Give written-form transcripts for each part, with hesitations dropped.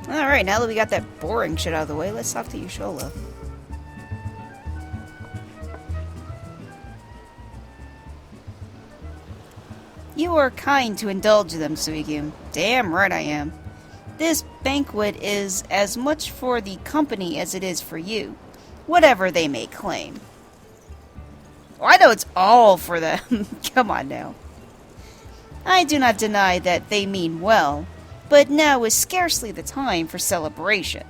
Alright, now that we got that boring shit out of the way, let's talk to Y'shtola. You are kind to indulge them, Suicune. Damn right I am. This banquet is as much for the company as it is for you, whatever they may claim. Oh, I know it's all for them. Come on now. I do not deny that they mean well, but now is scarcely the time for celebration.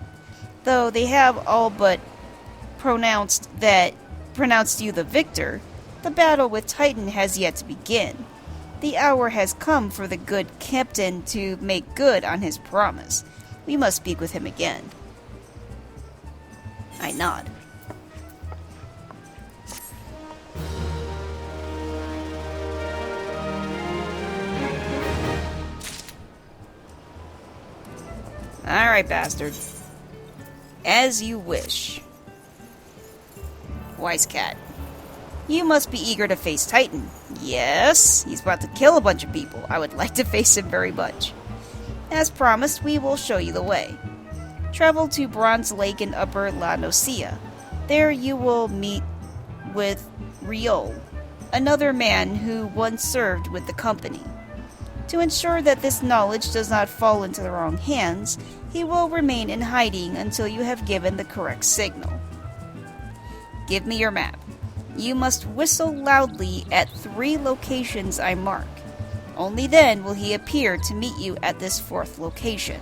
Though they have all but pronounced you the victor, the battle with Titan has yet to begin. The hour has come for the good captain to make good on his promise. We must speak with him again. I nod. Alright, bastard. As you wish. Wise cat. You must be eager to face Titan. Yes, he's about to kill a bunch of people. I would like to face him very much. As promised, we will show you the way. Travel to Bronze Lake in Upper La Nocia. There you will meet with Riol, another man who once served with the company. To ensure that this knowledge does not fall into the wrong hands, he will remain in hiding until you have given the correct signal. Give me your map. You must whistle loudly at 3 locations I mark. Only then will he appear to meet you at this 4th location.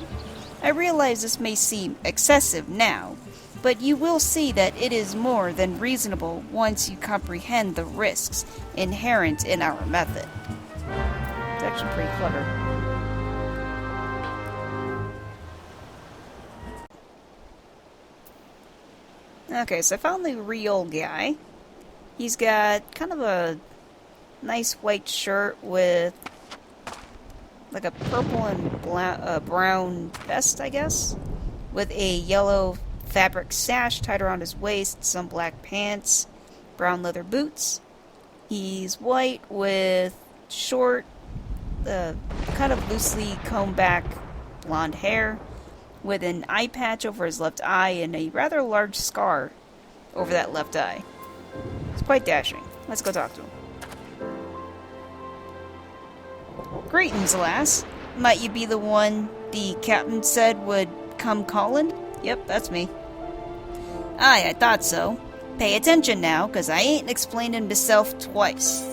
I realize this may seem excessive now, but you will see that it is more than reasonable once you comprehend the risks inherent in our method. It's actually pretty clever. Okay, so I found the real guy. He's got kind of a nice white shirt with like a purple and brown vest, I guess, with a yellow fabric sash tied around his waist, some black pants, brown leather boots. He's white with short, kind of loosely combed back blonde hair, with an eye patch over his left eye and a rather large scar over that left eye. It's quite dashing. Let's go talk to him. Greetings, lass. Might you be the one the captain said would come calling? Yep, that's me. Aye, I thought so. Pay attention now, 'cause I ain't explaining myself twice.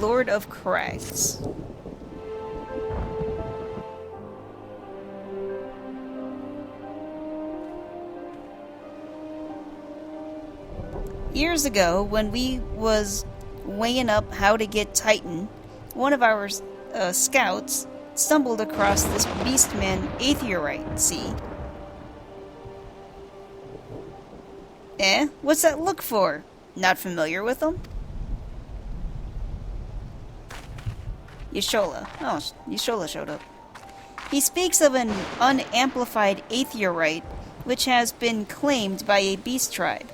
Lord of Crags. Years ago, when we was weighing up how to get Titan, one of our scouts stumbled across this beastman Aetheorite, see? Eh? What's that look for? Not familiar with him? Y'shtola. Oh, Y'shtola showed up. He speaks of an unamplified Aetheorite, which has been claimed by a beast tribe.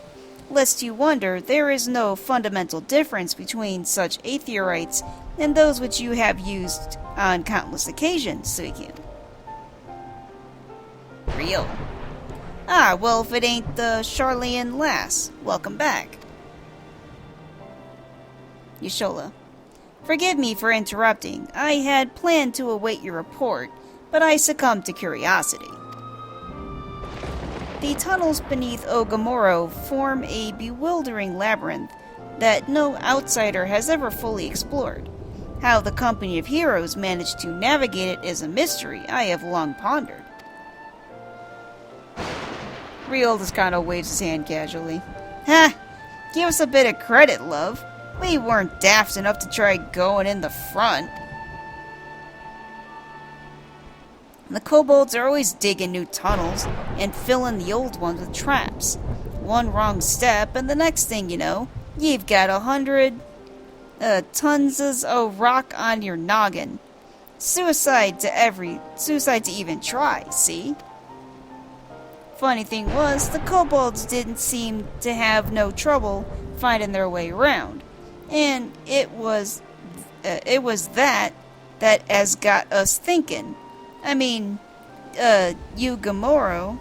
Lest you wonder, there is no fundamental difference between such Aetheorites and those which you have used on countless occasions, Suicune. Real. Ah, well, if it ain't the Charlean lass, welcome back. Y'shtola. Forgive me for interrupting. I had planned to await your report, but I succumbed to curiosity. The tunnels beneath Ogamoro form a bewildering labyrinth that no outsider has ever fully explored. How the company of heroes managed to navigate it is a mystery I have long pondered. Riol just kind of waves his hand casually. Ha! Give us a bit of credit, love. We weren't daft enough to try going in the front. The kobolds are always digging new tunnels and filling the old ones with traps. One wrong step, and the next thing you know, you've got 100 tons of rock on your noggin. Suicide to even try, see? Funny thing was, the kobolds didn't seem to have no trouble finding their way around, and it was that has got us thinking. I mean, Ugamoro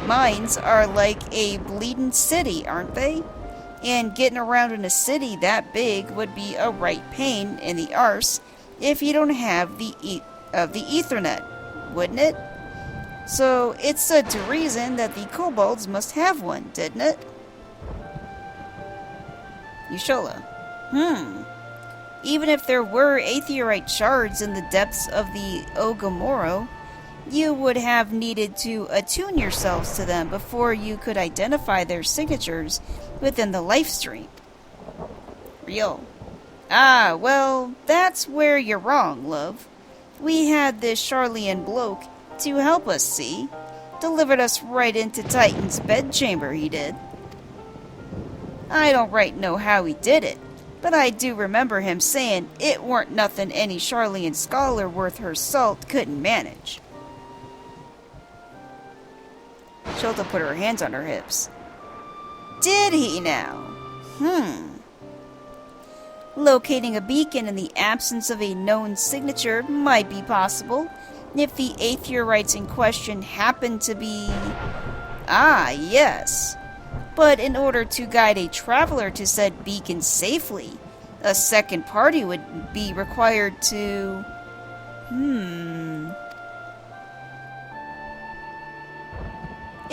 mines are like a bleeding city, aren't they? And getting around in a city that big would be a right pain in the arse if you don't have the Ethernet, wouldn't it? So it stood to reason that the kobolds must have one, didn't it? Y'shtola. Even if there were aetheryte shards in the depths of the Ugamoro, you would have needed to attune yourselves to them before you could identify their signatures within the life stream. Real. Ah, well, that's where you're wrong, love. We had this Sharlayan bloke to help us, see? Delivered us right into Titan's bedchamber, he did. I don't right know how he did it, but I do remember him saying it weren't nothing any Sharlayan scholar worth her salt couldn't manage. Y'shtola put her hands on her hips. Did he now? Locating a beacon in the absence of a known signature might be possible if the aetherytes in question happen to be... Ah, yes. But in order to guide a traveler to said beacon safely, a second party would be required to...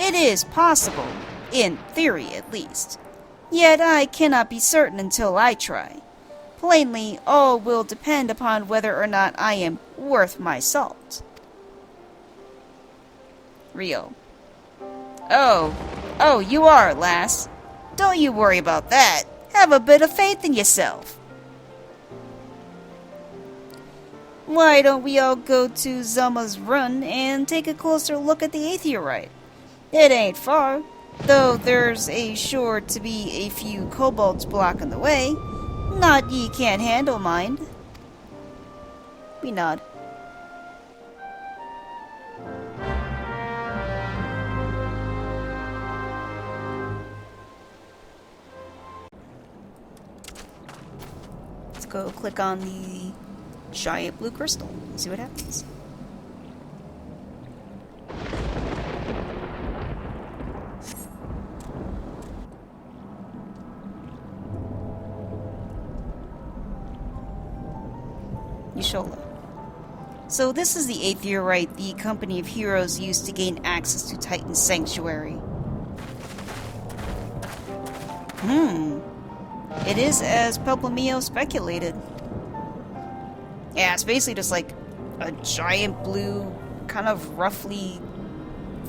It is possible, in theory at least. Yet I cannot be certain until I try. Plainly, all will depend upon whether or not I am worth my salt. Rio. Oh, you are, lass. Don't you worry about that. Have a bit of faith in yourself. Why don't we all go to Zelma's Run and take a closer look at the aetheryte? It ain't far, though there's sure to be a few kobolds blocking the way. Not ye can't handle, mind. We nod. Let's go click on the giant blue crystal and see what happens. Y'shtola. So this is the aetheryte the Company of Heroes used to gain access to Titan's Sanctuary. It is as Pelpomio speculated. Yeah, it's basically just like a giant blue, kind of roughly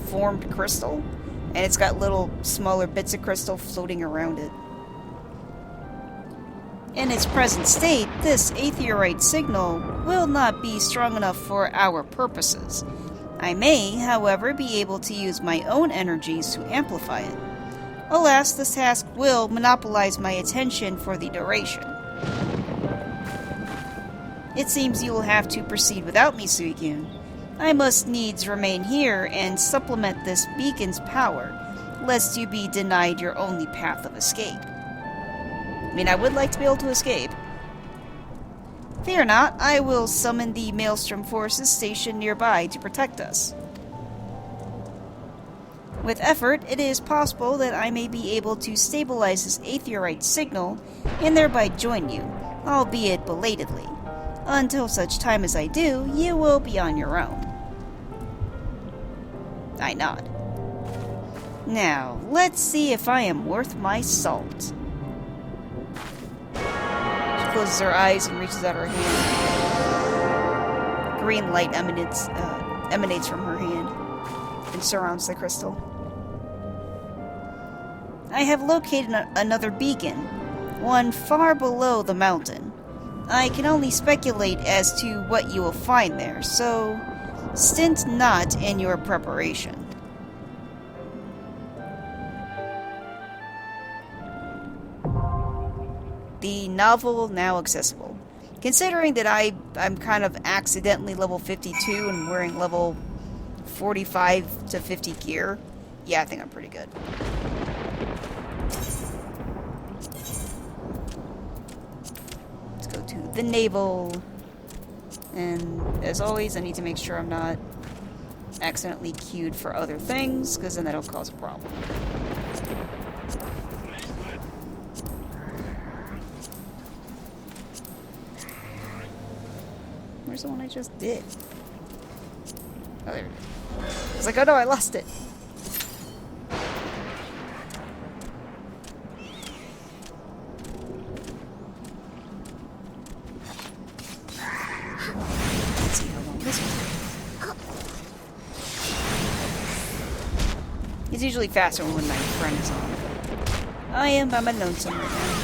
formed crystal, and it's got little smaller bits of crystal floating around it. In its present state, this aetheryte signal will not be strong enough for our purposes. I may, however, be able to use my own energies to amplify it. Alas, this task will monopolize my attention for the duration. It seems you will have to proceed without me, Suicune. I must needs remain here and supplement this beacon's power, lest you be denied your only path of escape. I mean, I would like to be able to escape. Fear not, I will summon the Maelstrom forces stationed nearby to protect us. With effort, it is possible that I may be able to stabilize this aetheryte signal and thereby join you, albeit belatedly. Until such time as I do, you will be on your own. I nod. Now, let's see if I am worth my salt. She closes her eyes and reaches out her hand. Green light emanates from her hand and surrounds the crystal. I have located another beacon, one far below the mountain. I can only speculate as to what you will find there, so stint not in your preparation. The novel now accessible. Considering that I'm kind of accidentally level 52 and wearing level 45 to 50 gear, yeah, I think I'm pretty good. the navel. And as always, I need to make sure I'm not accidentally queued for other things, because then that'll cause a problem. Where's the one I just did? Oh, there it is. I was like, oh no, I lost it. Let's see how long this one takes. It's usually faster when my friend is on. I am by my lonesome right now.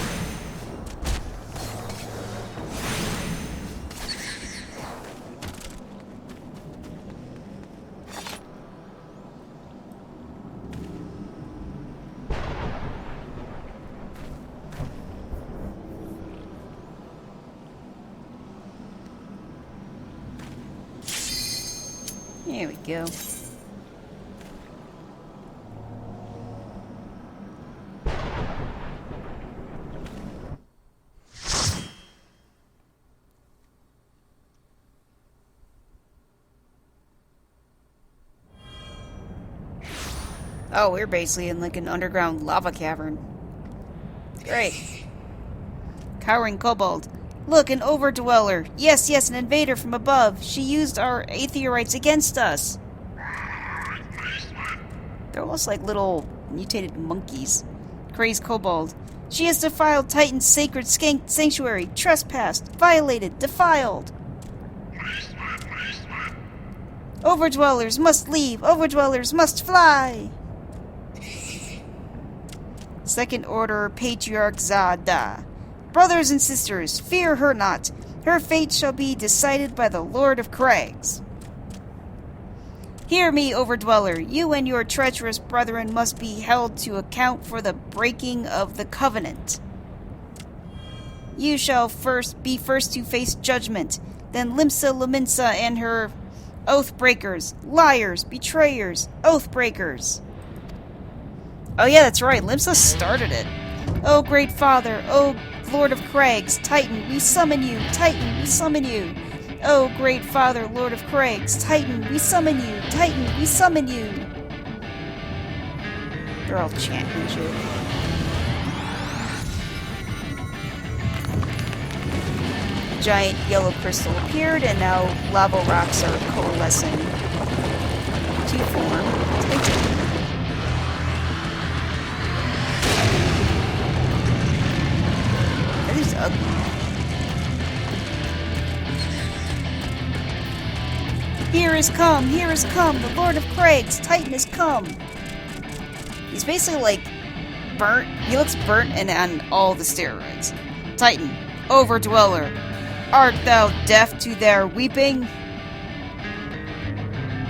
There we go. Oh, we're basically in like an underground lava cavern. Great. Cowering kobold. Look, an overdweller. Yes, yes, an invader from above. She used our aetheorites against us. They're almost like little mutated monkeys. Crazed kobold. She has defiled Titan's sacred sanctuary. Trespassed. Violated. Defiled. Overdwellers must leave. Overdwellers must fly. Second Order Patriarch Zada. Brothers and sisters, fear her not. Her fate shall be decided by the Lord of Crags. Hear me, Overdweller. You and your treacherous brethren must be held to account for the breaking of the covenant. You shall be first to face judgment, then Limsa Lominsa and her oath-breakers, liars, betrayers, oath-breakers. Oh yeah, that's right, Limsa started it. Oh, great father, oh, Lord of Crags, Titan, we summon you! Titan, we summon you! Oh, great father, Lord of Crags, Titan, we summon you! Titan, we summon you! They're all chanting and shit. A giant yellow crystal appeared, and now lava rocks are coalescing to form Titan. That is ugly. Here is come, the Lord of Crags, Titan has come. He's basically like burnt. He looks burnt and on all the steroids. Titan, Overdweller, art thou deaf to their weeping?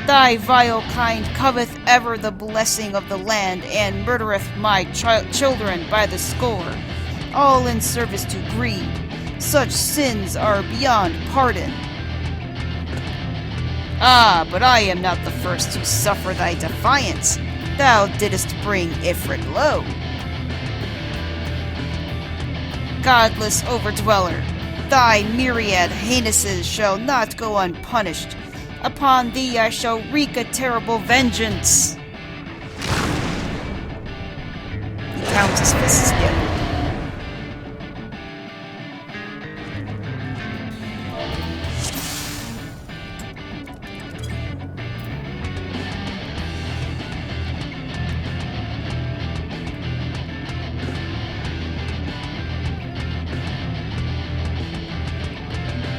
Thy vile kind coveth ever the blessing of the land, and murdereth my children by the score, all in service to greed. Such sins are beyond pardon. Ah, but I am not the first to suffer thy defiance. Thou didst bring Ifrit low. Godless Overdweller, thy myriad heinousnesses shall not go unpunished. Upon thee I shall wreak a terrible vengeance. He counts his fists together.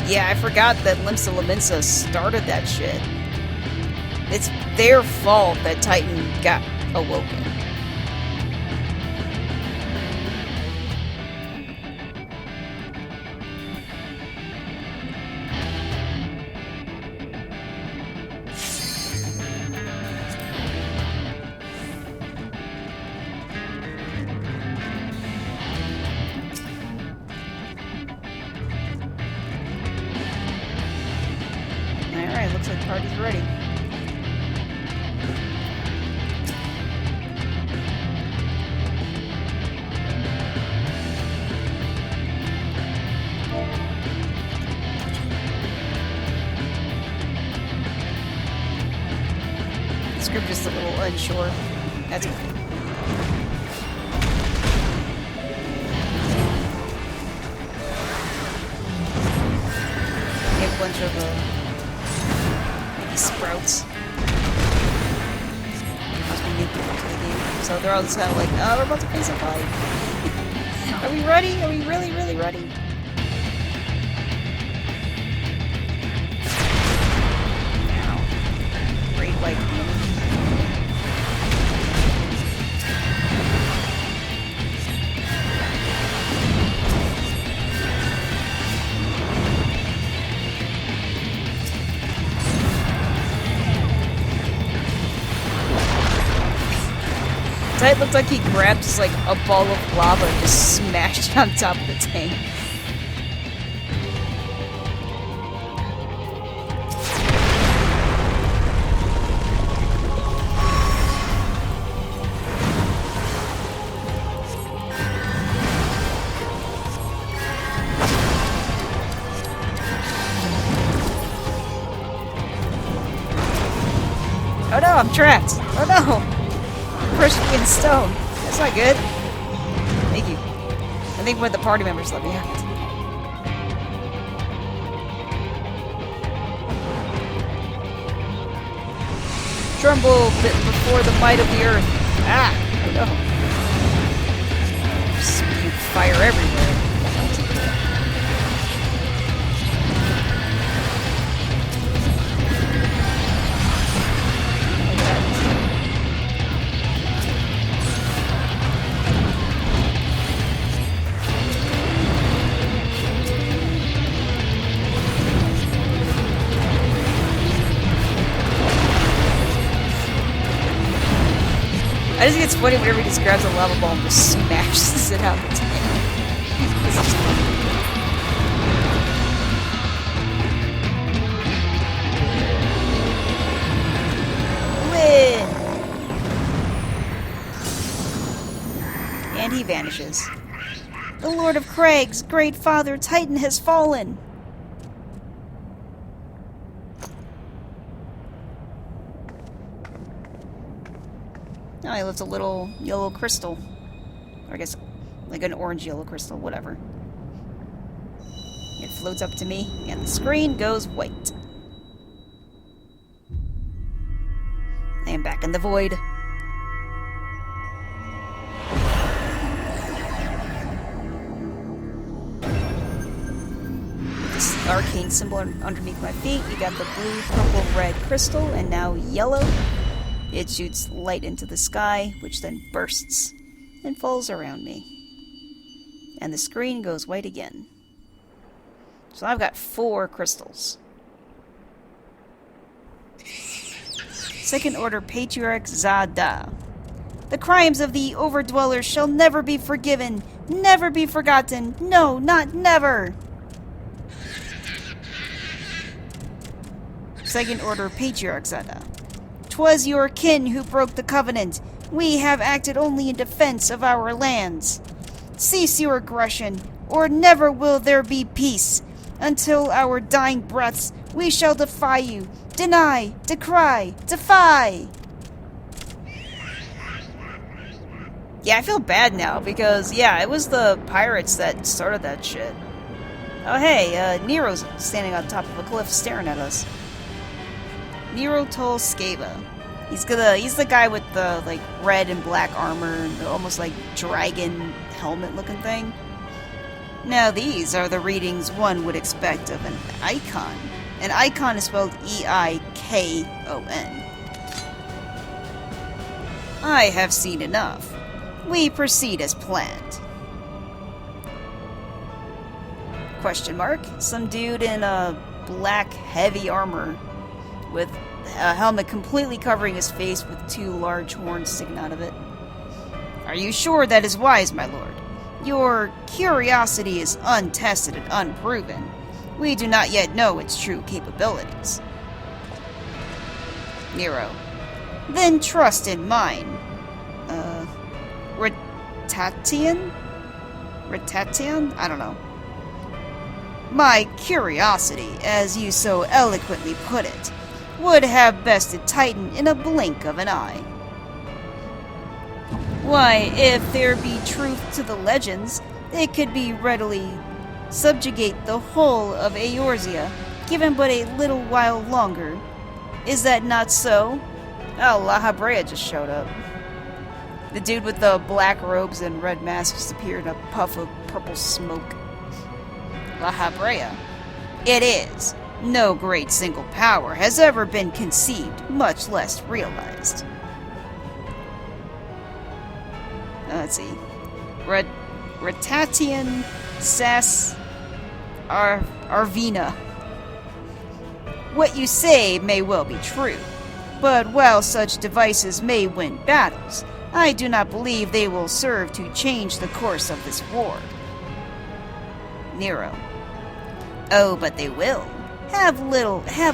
Yeah, I forgot that Limsa Lominsa started that shit. It's their fault that Titan got awoken. Alright, looks like the party's ready. you sure? That's okay. We have a bunch of, maybe sprouts. Must be new people to the game. So they're all just kind of like, oh, we're about to face a fight. Are we ready? Are we really, really ready? Great white demon. It looked like he grabbed just like a ball of lava and just smashed it on top of the tank. Oh no, I'm trapped! Oh no! Crushed me in stone. That's not good. Thank you. I think one of the party members let me out. Tremble before the might of the earth. Ah! Oh no. Spew fire everywhere. I just think it's funny whenever he just grabs a lava ball and just smashes it out the tank. Win! And he vanishes. The Lord of Crags, great father Titan, has fallen! Oh, he left a little yellow crystal. Or I guess, like an orange yellow crystal, whatever. It floats up to me, and the screen goes white. I am back in the void. This arcane symbol underneath my feet. We got the blue, purple, red crystal, and now yellow. It shoots light into the sky, which then bursts and falls around me. And the screen goes white again. So I've got 4 crystals. Second Order Patriarch Zada. The crimes of the Overdwellers shall never be forgiven, never be forgotten. No, not never! Second Order Patriarch Zada. 'Twas your kin who broke the covenant. We have acted only in defense of our lands. Cease your aggression, or never will there be peace. Until our dying breaths, we shall defy you. Deny, decry, defy! Yeah, I feel bad now, because, yeah, it was the pirates that started that shit. Oh hey, Nero's standing on top of a cliff staring at us. Nero Tol Skeva. He's the guy with the, like, red and black armor and the almost like dragon helmet looking thing. Now these are the readings one would expect of an icon. An icon is spelled E-I-K-O-N. I have seen enough. We proceed as planned. Question mark? Some dude in a black heavy armor with a helmet completely covering his face with 2 large horns sticking out of it. Are you sure that is wise, my lord? Your curiosity is untested and unproven. We do not yet know its true capabilities. Nero. Then trust in mine. Ratatian? Ratatian? I don't know. My curiosity, as you so eloquently put it, would have bested Titan in a blink of an eye. Why, if there be truth to the legends, it could be readily subjugate the whole of Eorzea, given but a little while longer. Is that not so? Oh, La Habrea just showed up. The dude with the black robes and red mask just appeared in a puff of purple smoke. La Habrea. It is. No great single power has ever been conceived, much less realized. Let's see. Ratatian Sas Arvina. What you say may well be true, but while such devices may win battles, I do not believe they will serve to change the course of this war. Nero. Oh, but they will. Have a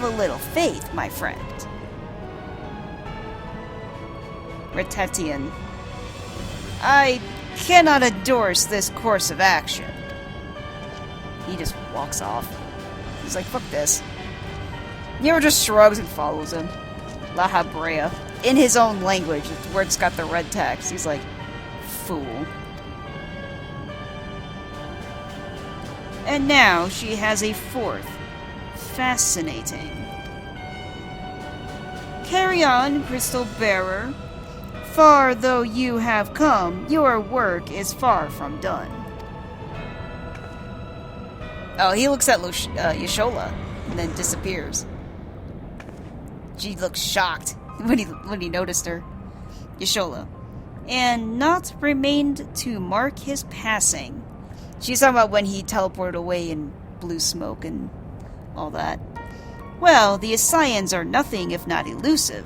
little faith, my friend. Ratatian. I cannot endorse this course of action. He just walks off. He's like, fuck this. Nero just shrugs and follows him. La Habrea. In his own language, where it's got the red text. He's like, fool. And now she has a fourth. Fascinating. Carry on, Crystal Bearer. Far though you have come, your work is far from done. Oh, he looks at Y'shola and then disappears. She looks shocked when he noticed her. Y'shola. And naught remained to mark his passing. She's talking about when he teleported away in blue smoke and all that. Well, the Ascians are nothing if not elusive.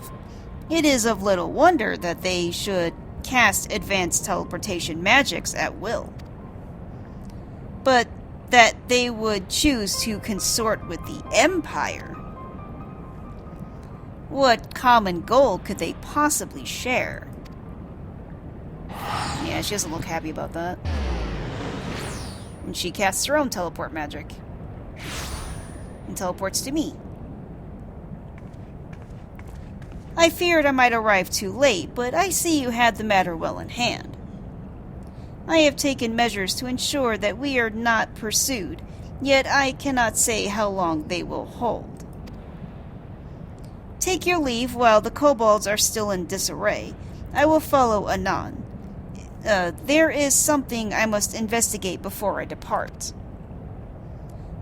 It is of little wonder that they should cast advanced teleportation magics at will. But that they would choose to consort with the Empire. What common goal could they possibly share? Yeah, she doesn't look happy about that. And she casts her own teleport magic. And teleports to me. I feared I might arrive too late, but I see you had the matter well in hand. I have taken measures to ensure that we are not pursued, yet I cannot say how long they will hold. Take your leave while the kobolds are still in disarray. I will follow anon. There is something I must investigate before I depart.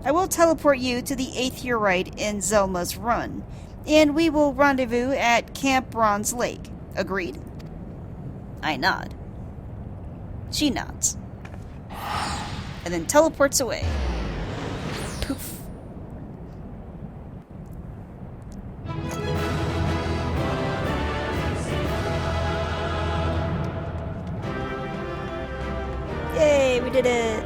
I will teleport you to the Aetheorite in Zelma's Run, and we will rendezvous at Camp Bronze Lake. Agreed? I nod. She nods. And then teleports away. Poof. Yay, we did it!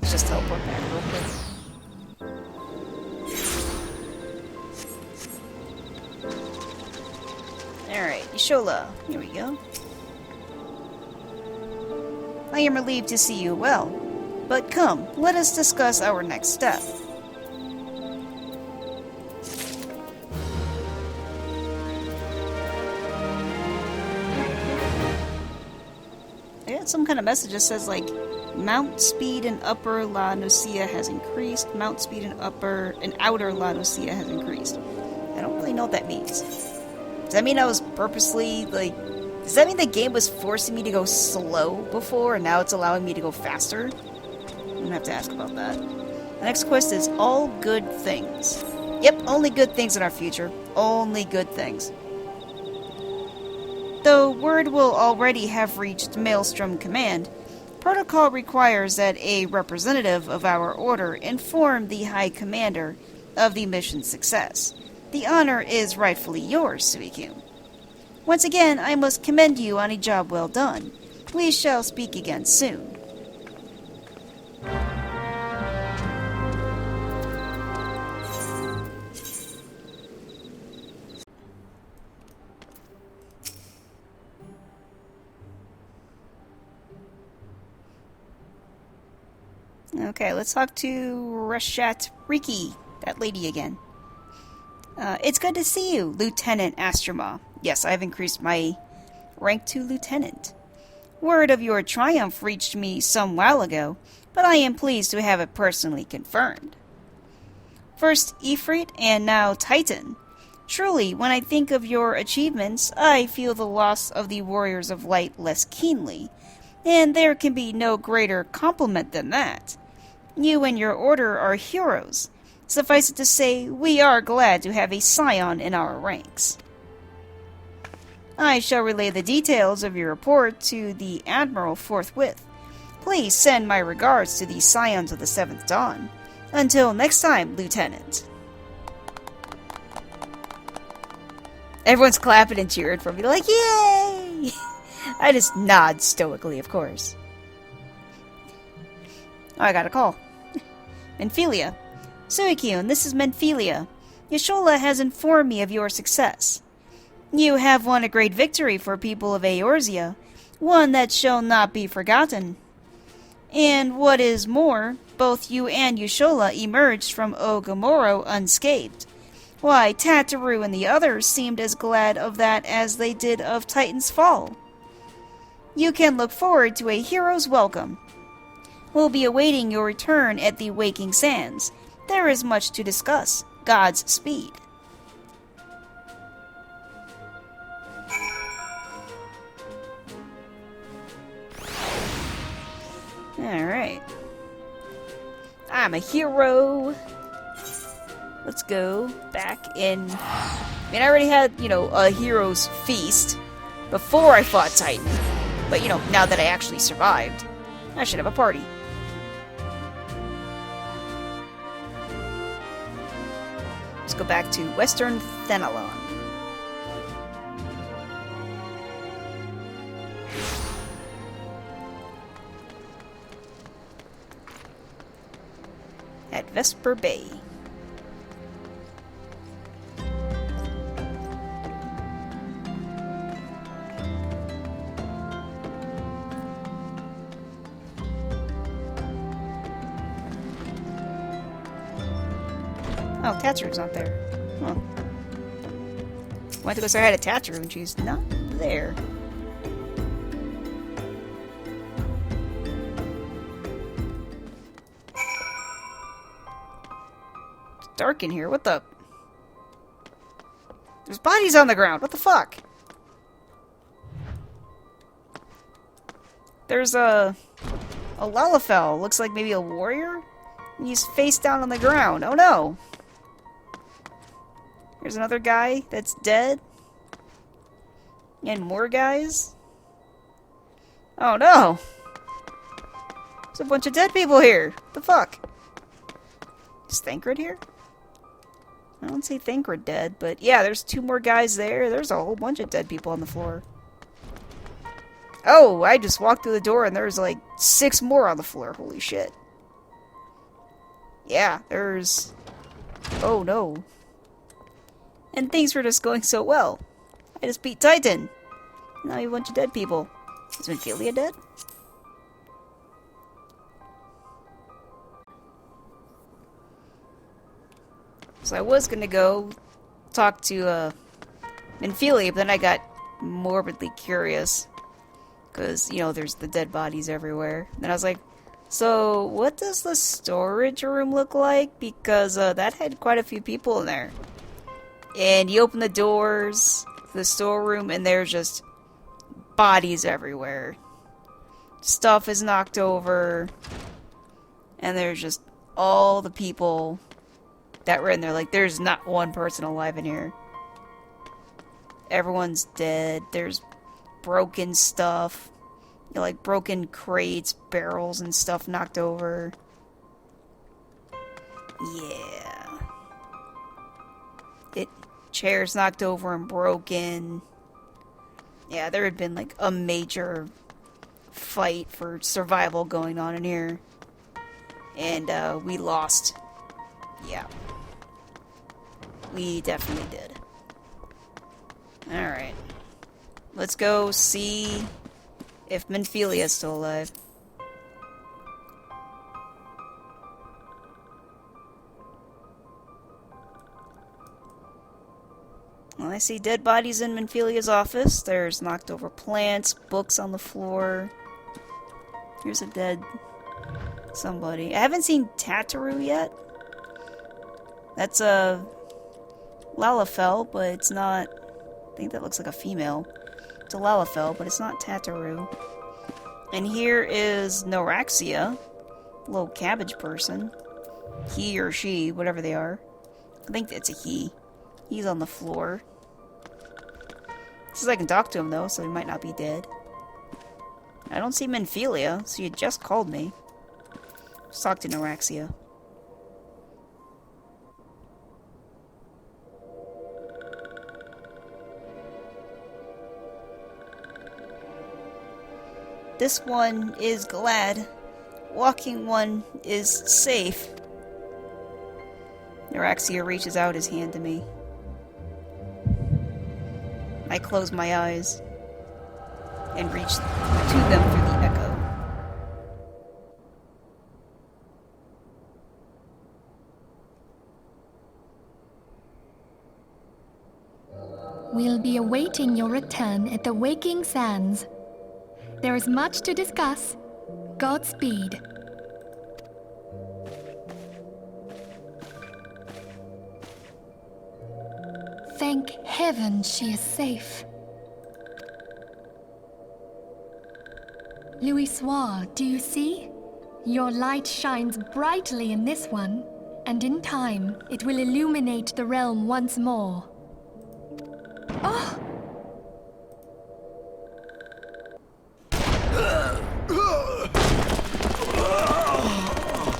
Let's just teleport back real quick. Alright, Y'shola, here we go. I am relieved to see you well, but come, let us discuss our next step. I got some kind of message that says, like, mount speed in upper La Noscea has increased, mount speed in outer La Noscea has increased. I don't really know what that means. Does that mean I was purposely, like... Does that mean the game was forcing me to go slow before, and now it's allowing me to go faster? I'm gonna have to ask about that. The next quest is All Good Things. Yep, only good things in our future. Only good things. Though word will already have reached Maelstrom Command, protocol requires that a representative of our order inform the High Commander of the mission's success. The honor is rightfully yours, Suicune. Once again, I must commend you on a job well done. We shall speak again soon. Okay, let's talk to Reshat Riki, that lady again. It's good to see you, Lieutenant Astroma. Yes, I've increased my rank to Lieutenant. Word of your triumph reached me some while ago, but I am pleased to have it personally confirmed. First Ifrit and now Titan. Truly, when I think of your achievements, I feel the loss of the Warriors of Light less keenly, and there can be no greater compliment than that. You and your order are heroes. Suffice it to say, we are glad to have a scion in our ranks. I shall relay the details of your report to the Admiral forthwith. Please send my regards to the scions of the Seventh Dawn. Until next time, Lieutenant. Everyone's clapping and cheering for me, like, yay! I just nod stoically, of course. Oh, I got a call. Menphelia. Suikyun, this is Menphelia. Y'shtola has informed me of your success. You have won a great victory for people of Eorzea, one that shall not be forgotten. And what is more, both you and Y'shtola emerged from O'Gomoro unscathed. Why, Tataru and the others seemed as glad of that as they did of Titan's fall. You can look forward to a hero's welcome. We'll be awaiting your return at the Waking Sands. There is much to discuss. God's speed. Alright. I'm a hero. Let's go back in. I mean, I already had, a hero's feast before I fought Titan. But, now that I actually survived, I should have a party. Let's go back to Western Thenelon. At Vesper Bay. Oh, Tataru's not there. Huh. Went to go say hi to Tataru and she's not there. It's dark in here. What the? There's bodies on the ground. What the fuck? There's a Lalafell. Looks like maybe a warrior? And he's face down on the ground. Oh no! There's another guy that's dead. And more guys. Oh no! There's a bunch of dead people here. What the fuck? Is Thancred here? I don't see Thancred dead, but yeah, there's 2 more guys there. There's a whole bunch of dead people on the floor. Oh, I just walked through the door and there's like 6 more on the floor. Holy shit. Yeah, there's... Oh no. And things were just going so well. I just beat Titan. Now you have a bunch of dead people. Is Menphelia dead? So I was gonna go talk to Menphelia, but then I got morbidly curious. Because, there's the dead bodies everywhere. And then I was like, so what does the storage room look like? Because that had quite a few people in there. And you open the doors to the storeroom, and there's just bodies everywhere. Stuff is knocked over. And there's just all the people that were in there. Like, there's not one person alive in here. Everyone's dead. There's broken stuff. Like broken crates, barrels, and stuff knocked over. Yeah. Chairs knocked over and broken. Yeah, there had been like a major fight for survival going on in here. And we lost. Yeah. We definitely did. Alright. Let's go see if Menphelia is still alive. see dead bodies in Menphelia's office. There's knocked over plants, books on the floor. Here's a dead somebody. I haven't seen Tataru yet. That's a Lalafell, but it's not... I think that looks like a female. It's a Lalafell, but it's not Tataru. And here is Noraxia, little cabbage person. He or she, whatever they are. I think it's a he. He's on the floor. Says I can talk to him though, so he might not be dead. I don't see Menphelia, so you just called me. Let's talk to Noraxia. This one is glad. Walking one is safe. Noraxia reaches out his hand to me. I close my eyes and reach to them through the echo. We'll be awaiting your return at the Waking Sands. There is much to discuss. Godspeed. Thank heaven she is safe. Louisoix, do you see? Your light shines brightly in this one, and in time it will illuminate the realm once more. Oh!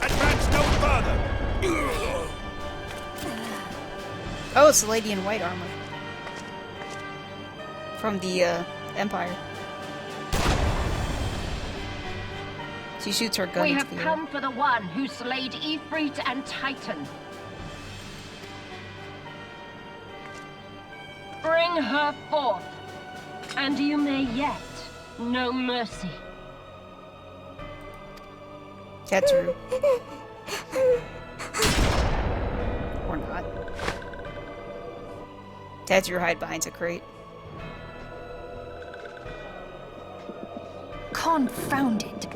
Advance no further! Oh, it's the lady in white armor. From the, Empire. She shoots her gun We into have the come for the one who slayed Ifrit and Titan. Bring her forth, and you may yet know mercy. Tataru. Or not. Tataru hide behind a crate. Confound it.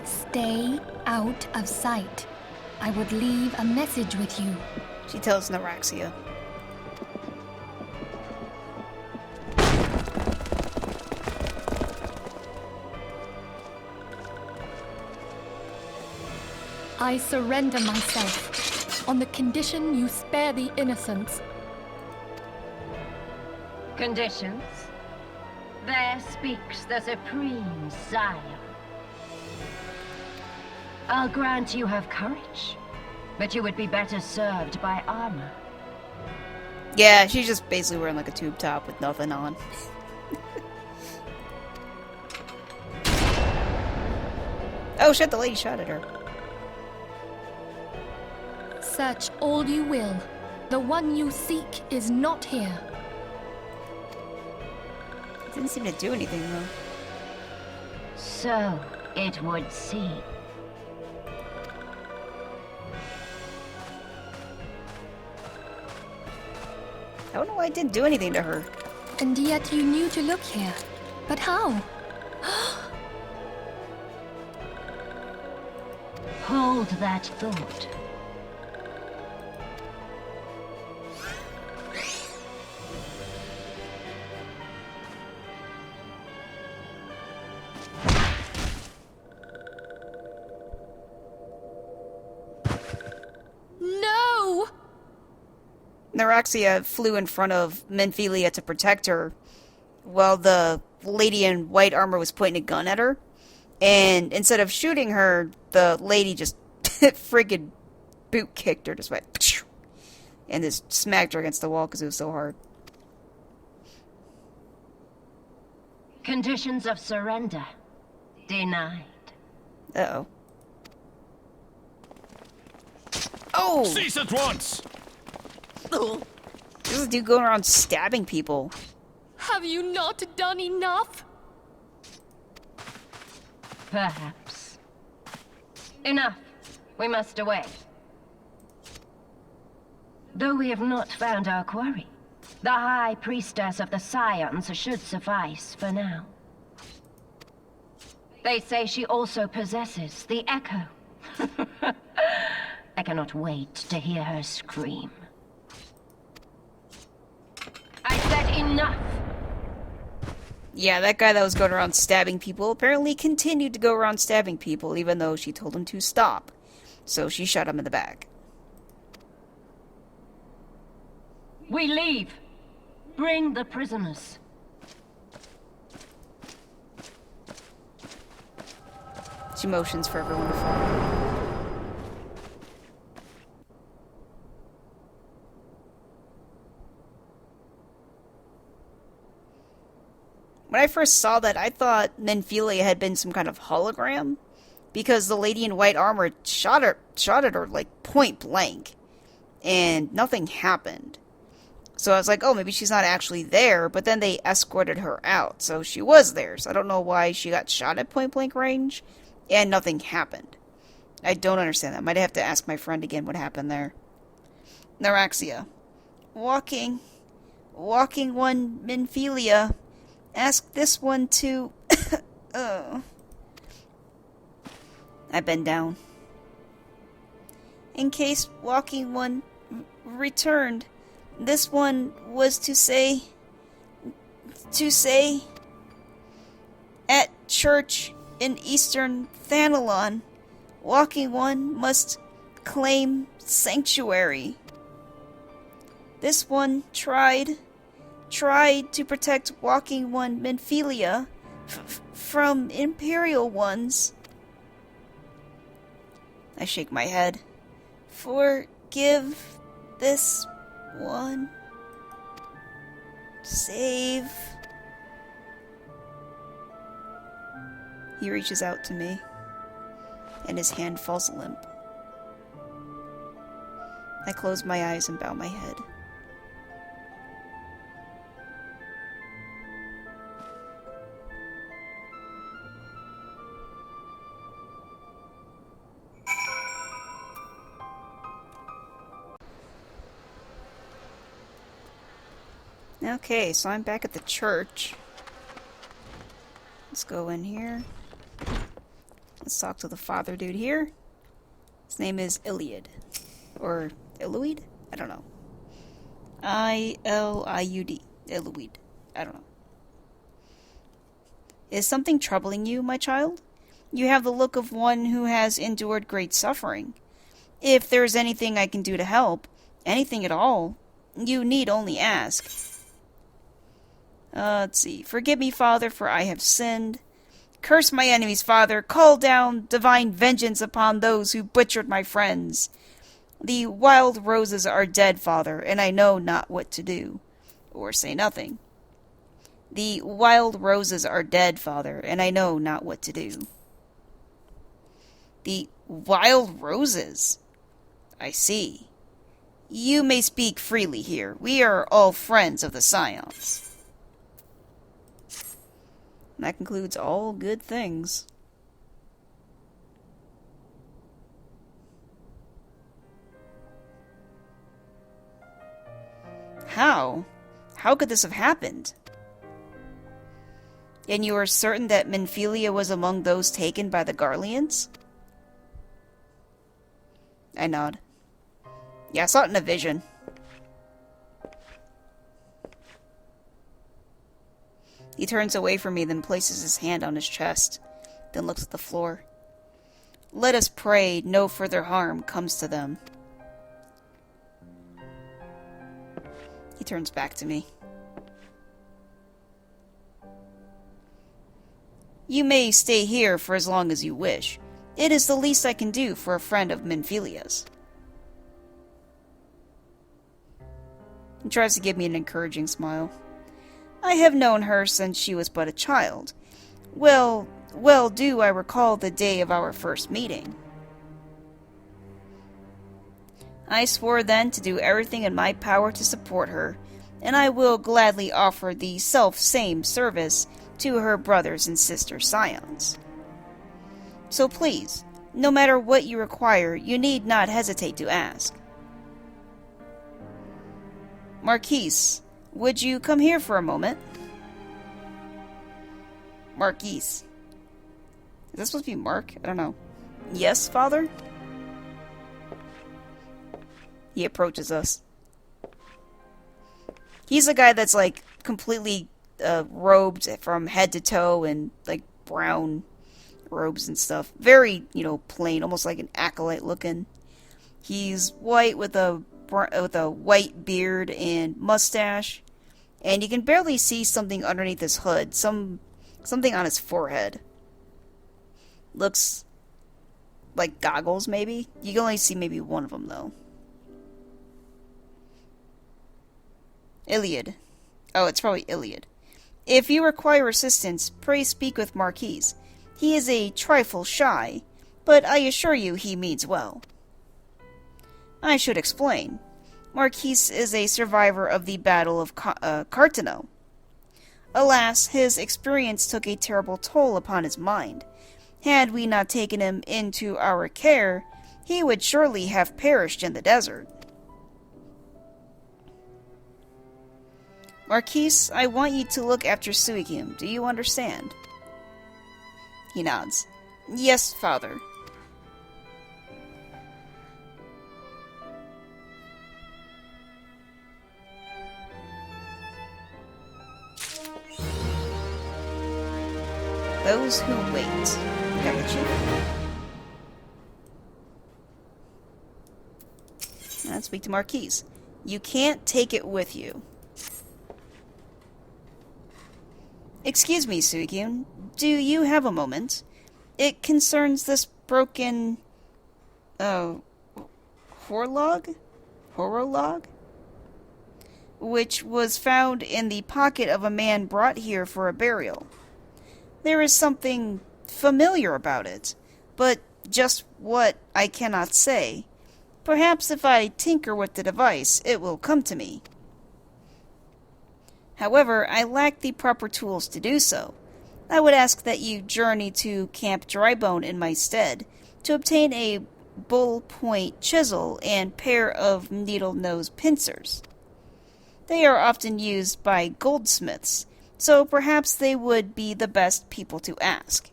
Stay out of sight. I would leave a message with you. She tells Noraxia. I surrender myself, on the condition you spare the innocents. Conditions? There speaks the Supreme Sire. I'll grant you have courage, but you would be better served by armor. Yeah, she's just basically wearing like a tube top with nothing on. Oh shit, the lady shot at her. Search all you will. The one you seek is not here. Didn't seem to do anything though. So it would seem. I don't know why it didn't do anything to her. And yet you knew to look here. But how? Hold that thought. No! Noraxia flew in front of Menphelia to protect her while the lady in white armor was pointing a gun at her. And instead of shooting her, the lady just friggin' boot kicked her, just went pshh, and just smacked her against the wall because it was so hard. Conditions of surrender denied. Uh-oh. Oh! Cease at once! This is a dude going around stabbing people. Have you not done enough? Perhaps. Enough. We must away. Though we have not found our quarry, the High Priestess of the Scions should suffice for now. They say she also possesses the Echo. I cannot wait to hear her scream. I said enough! Yeah, that guy that was going around stabbing people apparently continued to go around stabbing people even though she told him to stop. So she shot him in the back. We leave. Bring the prisoners. She motions for everyone to follow. When I first saw that, I thought Minfilia had been some kind of hologram, because the lady in white armor shot at her like point blank, and nothing happened. So I was like, oh, maybe she's not actually there, but then they escorted her out, so she was there. So I don't know why she got shot at point blank range, and nothing happened. I don't understand that. Might have to ask my friend again what happened there. Neuraxia. Walking one Minfilia. Ask this one to... I bend down. In case walking one returned, this one was to say... At church in Eastern Thanalon, walking one must claim sanctuary. This one tried to protect walking one Minfilia from Imperial ones. I shake my head. Forgive this one. Save. He reaches out to me, and his hand falls limp. I close my eyes and bow my head. Okay, so I'm back at the church. Let's go in here. Let's talk to the father dude here. His name is Iliud. Or Iluid? I don't know. I-L-I-U-D. Iluid. I don't know. Is something troubling you, my child? You have the look of one who has endured great suffering. If there is anything I can do to help, anything at all, you need only ask. Let's see. Forgive me, Father, for I have sinned. Curse my enemies, Father. Call down divine vengeance upon those who butchered my friends. The wild roses are dead, Father, and I know not what to do. Or say nothing. The wild roses are dead, Father, and I know not what to do. The wild roses? I see. You may speak freely here. We are all friends of the Scions. That concludes all good things. How? How could this have happened? And you are certain that Minfilia was among those taken by the Garleans? I nod. Yeah, I saw it in a vision. He turns away from me, then places his hand on his chest, then looks at the floor. Let us pray no further harm comes to them. He turns back to me. You may stay here for as long as you wish. It is the least I can do for a friend of Minfilia's. He tries to give me an encouraging smile. I have known her since she was but a child. Well do I recall the day of our first meeting. I swore then to do everything in my power to support her, and I will gladly offer the self-same service to her brothers and sister Scions. So please, no matter what you require, you need not hesitate to ask. Marquise, would you come here for a moment? Marquise. Is that supposed to be Mark? I don't know. Yes, father? He approaches us. He's a guy that's like completely robed from head to toe in like brown robes and stuff. Very, plain, almost like an acolyte looking. He's white with a white beard and mustache, and you can barely see something underneath his hood. Something on his forehead. Looks like goggles, maybe. You can only see maybe one of them, though. Iliad. Oh, it's probably Iliad. If you require assistance, pray speak with Marquise. He is a trifle shy, but I assure you he means well. I should explain. Marquise is a survivor of the Battle of Cartano. Alas, his experience took a terrible toll upon his mind. Had we not taken him into our care, he would surely have perished in the desert. Marquise, I want you to look after Suicune. Do you understand? He nods. Yes, father. Those who wait. Got the chief. Let's speak to Marquise. You can't take it with you. Excuse me, Suicune. Do you have a moment? It concerns this broken... horolog? Which was found in the pocket of a man brought here for a burial. There is something familiar about it, but just what I cannot say. Perhaps if I tinker with the device, it will come to me. However, I lack the proper tools to do so. I would ask that you journey to Camp Drybone in my stead to obtain a bull-point chisel and pair of needle-nose pincers. They are often used by goldsmiths, so perhaps they would be the best people to ask.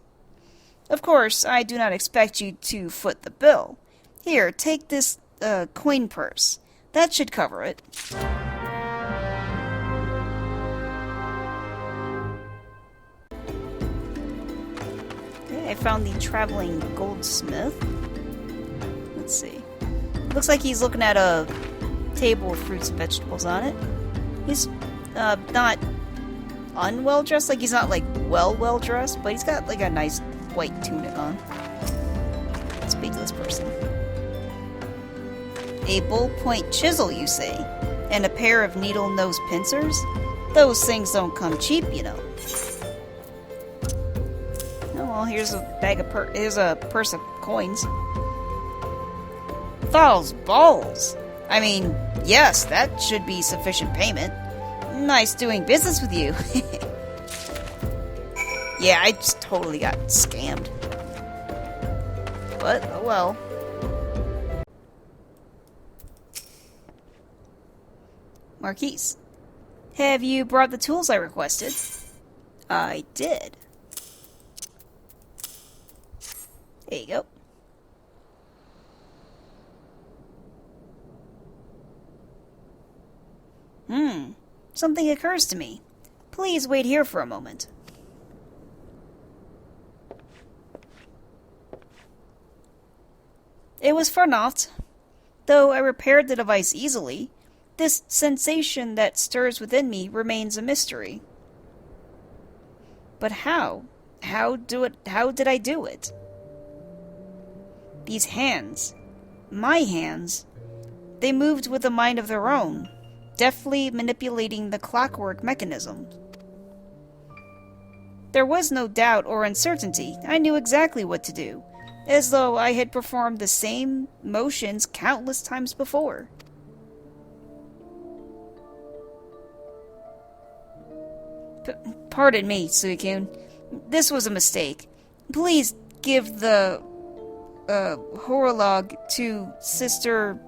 Of course, I do not expect you to foot the bill. Here, take this coin purse. That should cover it. Okay, I found the traveling goldsmith. Let's see. Looks like he's looking at a table with fruits and vegetables on it. He's not unwell dressed, like he's not like well dressed, but he's got like a nice white tunic on. Let's speak to this person. A bull-point chisel, you say? And a pair of needle-nose pincers? Those things don't come cheap, you know. Oh well, here's a purse of coins. Thals balls! I mean, yes, that should be sufficient payment. Nice doing business with you. Yeah, I just totally got scammed. But, oh well. Marquise, have you brought the tools I requested? I did. There you go. Something occurs to me. Please wait here for a moment. It was for naught. Though I repaired the device easily, this sensation that stirs within me remains a mystery. But how? How did I do it? These hands, my hands, they moved with a mind of their own, deftly manipulating the clockwork mechanism. There was no doubt or uncertainty. I knew exactly what to do, as though I had performed the same motions countless times before. Pardon me, Suicune. This was a mistake. Please give the horolog to Sister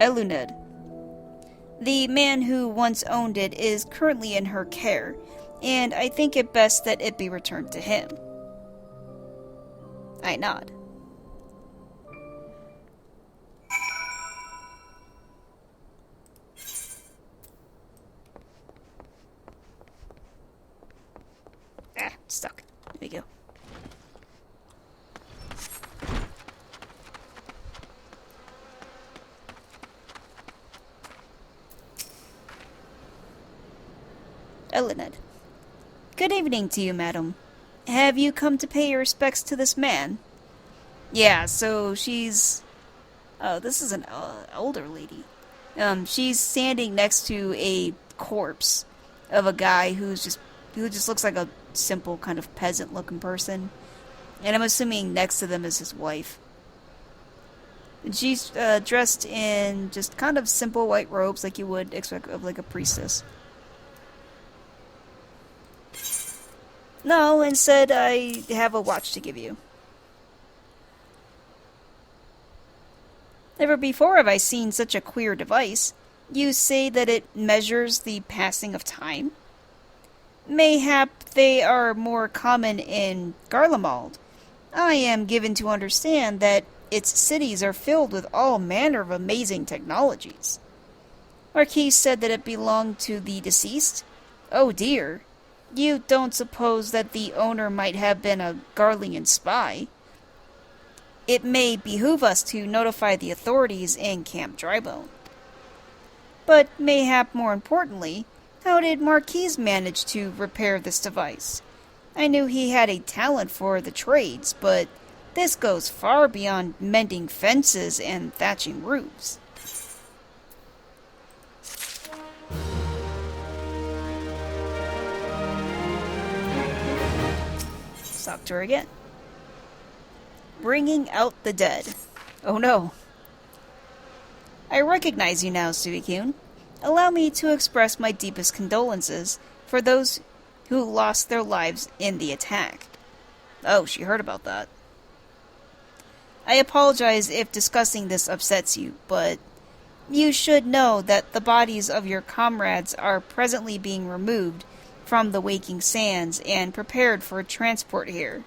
Eluned. The man who once owned it is currently in her care, and I think it best that it be returned to him. I nod. Stuck. There we go. Elined. Good evening to you, madam. Have you come to pay your respects to this man? Yeah, so she's... Oh, this is an older lady. She's standing next to a corpse of a guy who just looks like a simple kind of peasant-looking person. And I'm assuming next to them is his wife. And she's dressed in just kind of simple white robes like you would expect of like a priestess. No, instead I have a watch to give you. Never before have I seen such a queer device. You say that it measures the passing of time? Mayhap they are more common in Garlemald. I am given to understand that its cities are filled with all manner of amazing technologies. Marquis said that it belonged to the deceased? Oh dear. You don't suppose that the owner might have been a Garlean spy? It may behoove us to notify the authorities in Camp Drybone. But mayhap more importantly, how did Marquis manage to repair this device? I knew he had a talent for the trades, but this goes far beyond mending fences and thatching roofs. Talk to her again. Bringing out the dead. Oh no. I recognize you now, Suicune. Allow me to express my deepest condolences for those who lost their lives in the attack. Oh, she heard about that. I apologize if discussing this upsets you, but you should know that the bodies of your comrades are presently being removed from the Waking Sands and prepared for transport here.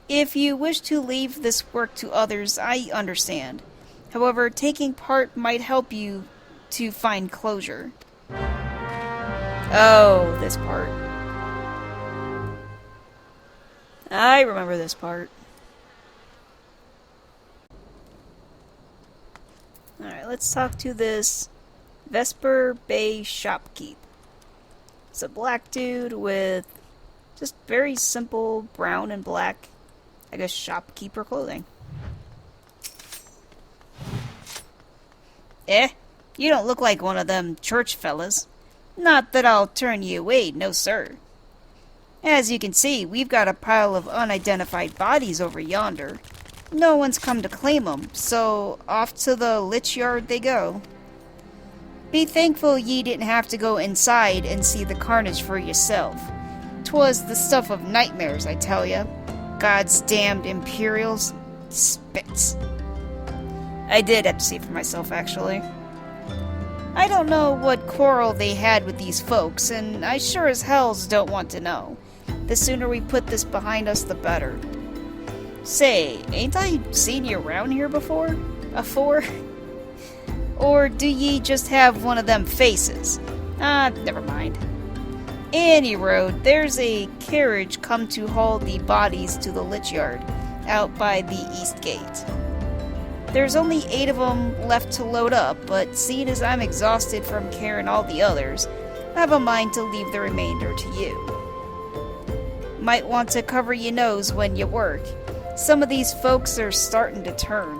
If you wish to leave this work to others, I understand. However, taking part might help you to find closure. Oh, this part. I remember this part. Alright, let's talk to this Vesper Bay shopkeep. It's a black dude with just very simple brown and black, I guess, shopkeeper clothing. You don't look like one of them church fellas. Not that I'll turn you away, no sir. As you can see, we've got a pile of unidentified bodies over yonder. No one's come to claim 'em, so off to the lich yard they go. Be thankful ye didn't have to go inside and see the carnage for yourself. 'Twas the stuff of nightmares, I tell ya. God's damned Imperials. Spits. I did have to see it for myself, actually. I don't know what quarrel they had with these folks, and I sure as hells don't want to know. The sooner we put this behind us, the better. Say, ain't I seen you around here before? Afore? Or do ye just have one of them faces? Never mind. Any road, there's a carriage come to haul the bodies to the lich yard, out by the east gate. There's only 8 of them left to load up, but seeing as I'm exhausted from carrying all the others, I have a mind to leave the remainder to you. Might want to cover your nose when you work. Some of these folks are starting to turn.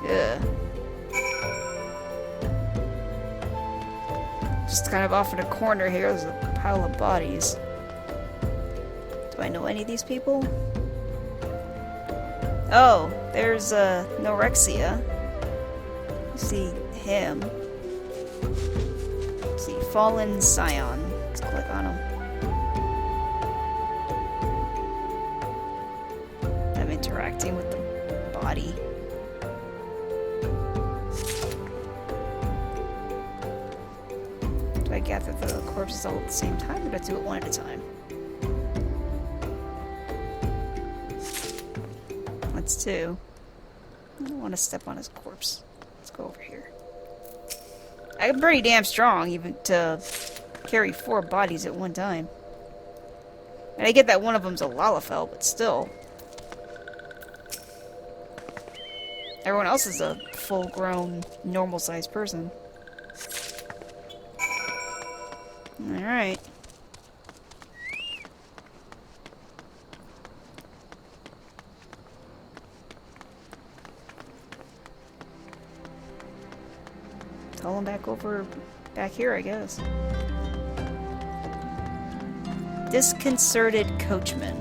Ugh. Just kind of off in a corner here, there's a pile of bodies. Do I know any of these people? Oh, there's Norexia. See him. See Fallen Scion. Let's click on him. I'm interacting with the body. gather the corpses all at the same time, or to do it one at a time? That's two. I don't want to step on his corpse. Let's go over here. I'm pretty damn strong, even to carry 4 bodies at one time. And I get that one of them's a Lalafell, but still. Everyone else is a full-grown, normal-sized person. Alright. Tell him back here, I guess. Disconcerted coachman.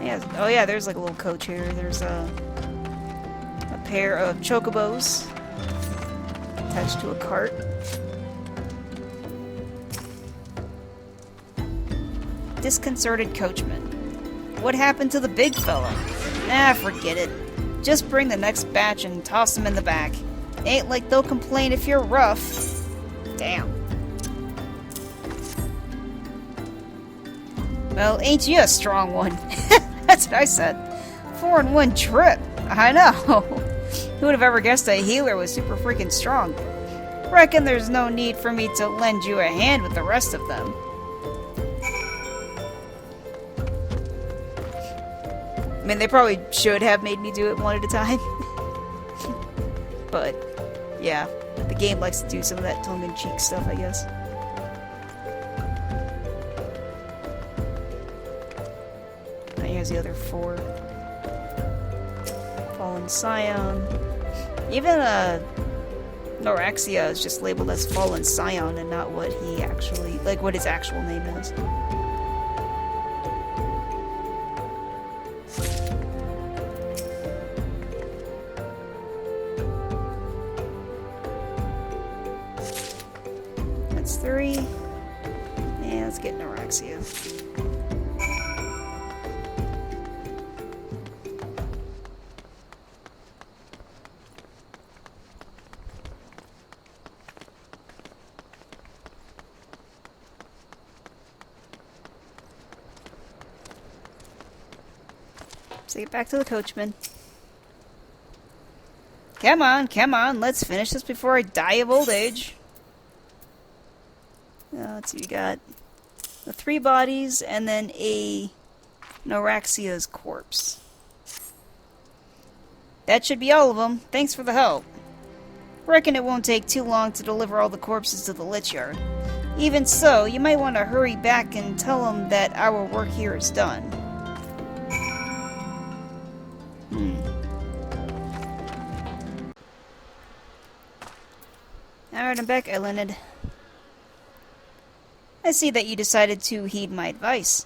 Yeah. Oh yeah, there's like a little coach here. There's a pair of chocobos attached to a cart. Disconcerted coachman. What happened to the big fella? Nah, forget it. Just bring the next batch and toss them in the back. Ain't like they'll complain if you're rough. Damn. Well, ain't you a strong one? That's what I said. 4-in-1 trip. I know. Who would have ever guessed a healer was super freaking strong? Reckon there's no need for me to lend you a hand with the rest of them. I mean, they probably should have made me do it one at a time. But, yeah. The game likes to do some of that tongue-in-cheek stuff, I guess. And here's the other 4. Fallen Scion. Even, Noraxia is just labeled as Fallen Scion and not what he actually, like, what his actual name is. That's 3. And let's get Noraxia. So get back to the coachman. Come on, let's finish this before I die of old age. Let's see, we got the 3 bodies and then a Noraxia's corpse. That should be all of them. Thanks for the help. Reckon it won't take too long to deliver all the corpses to the Lich Yard. Even so, you might want to hurry back and tell them that our work here is done. Alright, I'm back, Elenid. I see that you decided to heed my advice.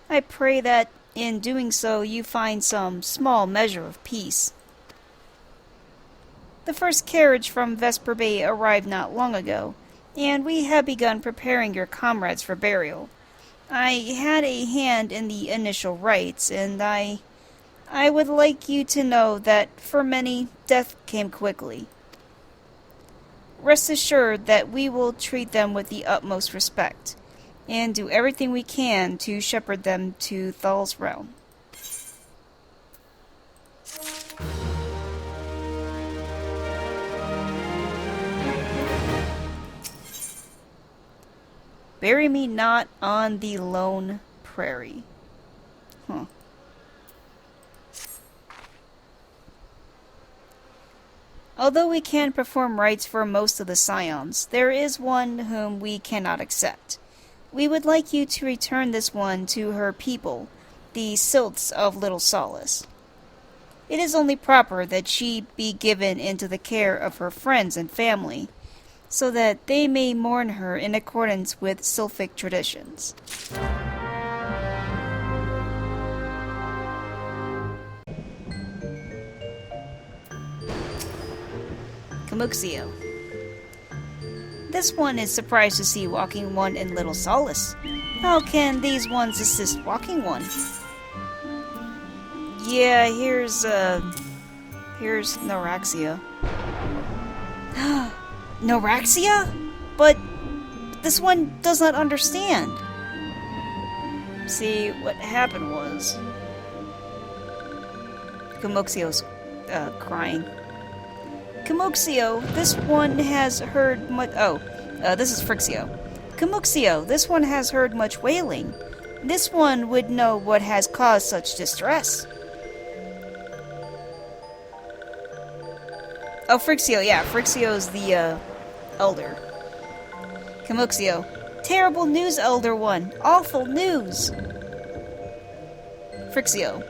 I pray that, in doing so, you find some small measure of peace. The first carriage from Vesper Bay arrived not long ago, and we have begun preparing your comrades for burial. I had a hand in the initial rites, and I would like you to know that, for many, death came quickly. Rest assured that we will treat them with the utmost respect, and do everything we can to shepherd them to Thal's realm. Bury me not on the lone prairie. Huh. Although we can perform rites for most of the Scions, there is one whom we cannot accept. We would like you to return this one to her people, the Sylphs of Little Solace. It is only proper that she be given into the care of her friends and family, so that they may mourn her in accordance with Sylphic traditions. Camuxio. This one is surprised to see Walking One in Little Solace. How can these ones assist Walking One? Yeah, here's Noraxia. Noraxia? But This one does not understand. See, what happened was... Kamoxio's crying. Kamoxio, this one has heard much... this is Frixio. Kamoxio, this one has heard much wailing. This one would know what has caused such distress. Oh, Frixio, yeah, Frixio's the, elder. Kamuxio, terrible news, Elder One. Awful news. Frixio,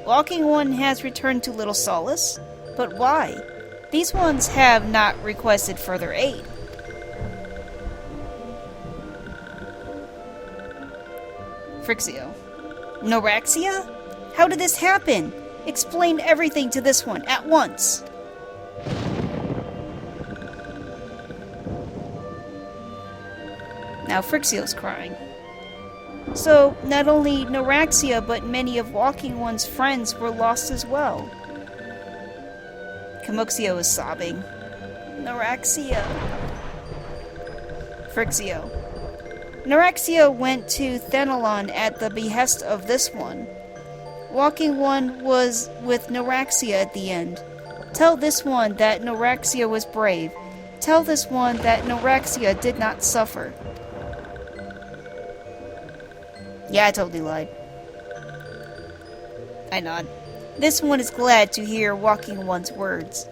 Walking One has returned to Little Solace. But why? These ones have not requested further aid. Frixio, Noraxia? How did this happen? Explain everything to this one at once. Now Frixio's crying. So, not only Noraxia, but many of Walking One's friends were lost as well. Kamuxio is sobbing. Noraxia. Frixio. Noraxia went to Thenelon at the behest of this one. Walking One was with Noraxia at the end. Tell this one that Noraxia was brave. Tell this one that Noraxia did not suffer. Yeah, I totally lied. I nod. This one is glad to hear Walking One's words.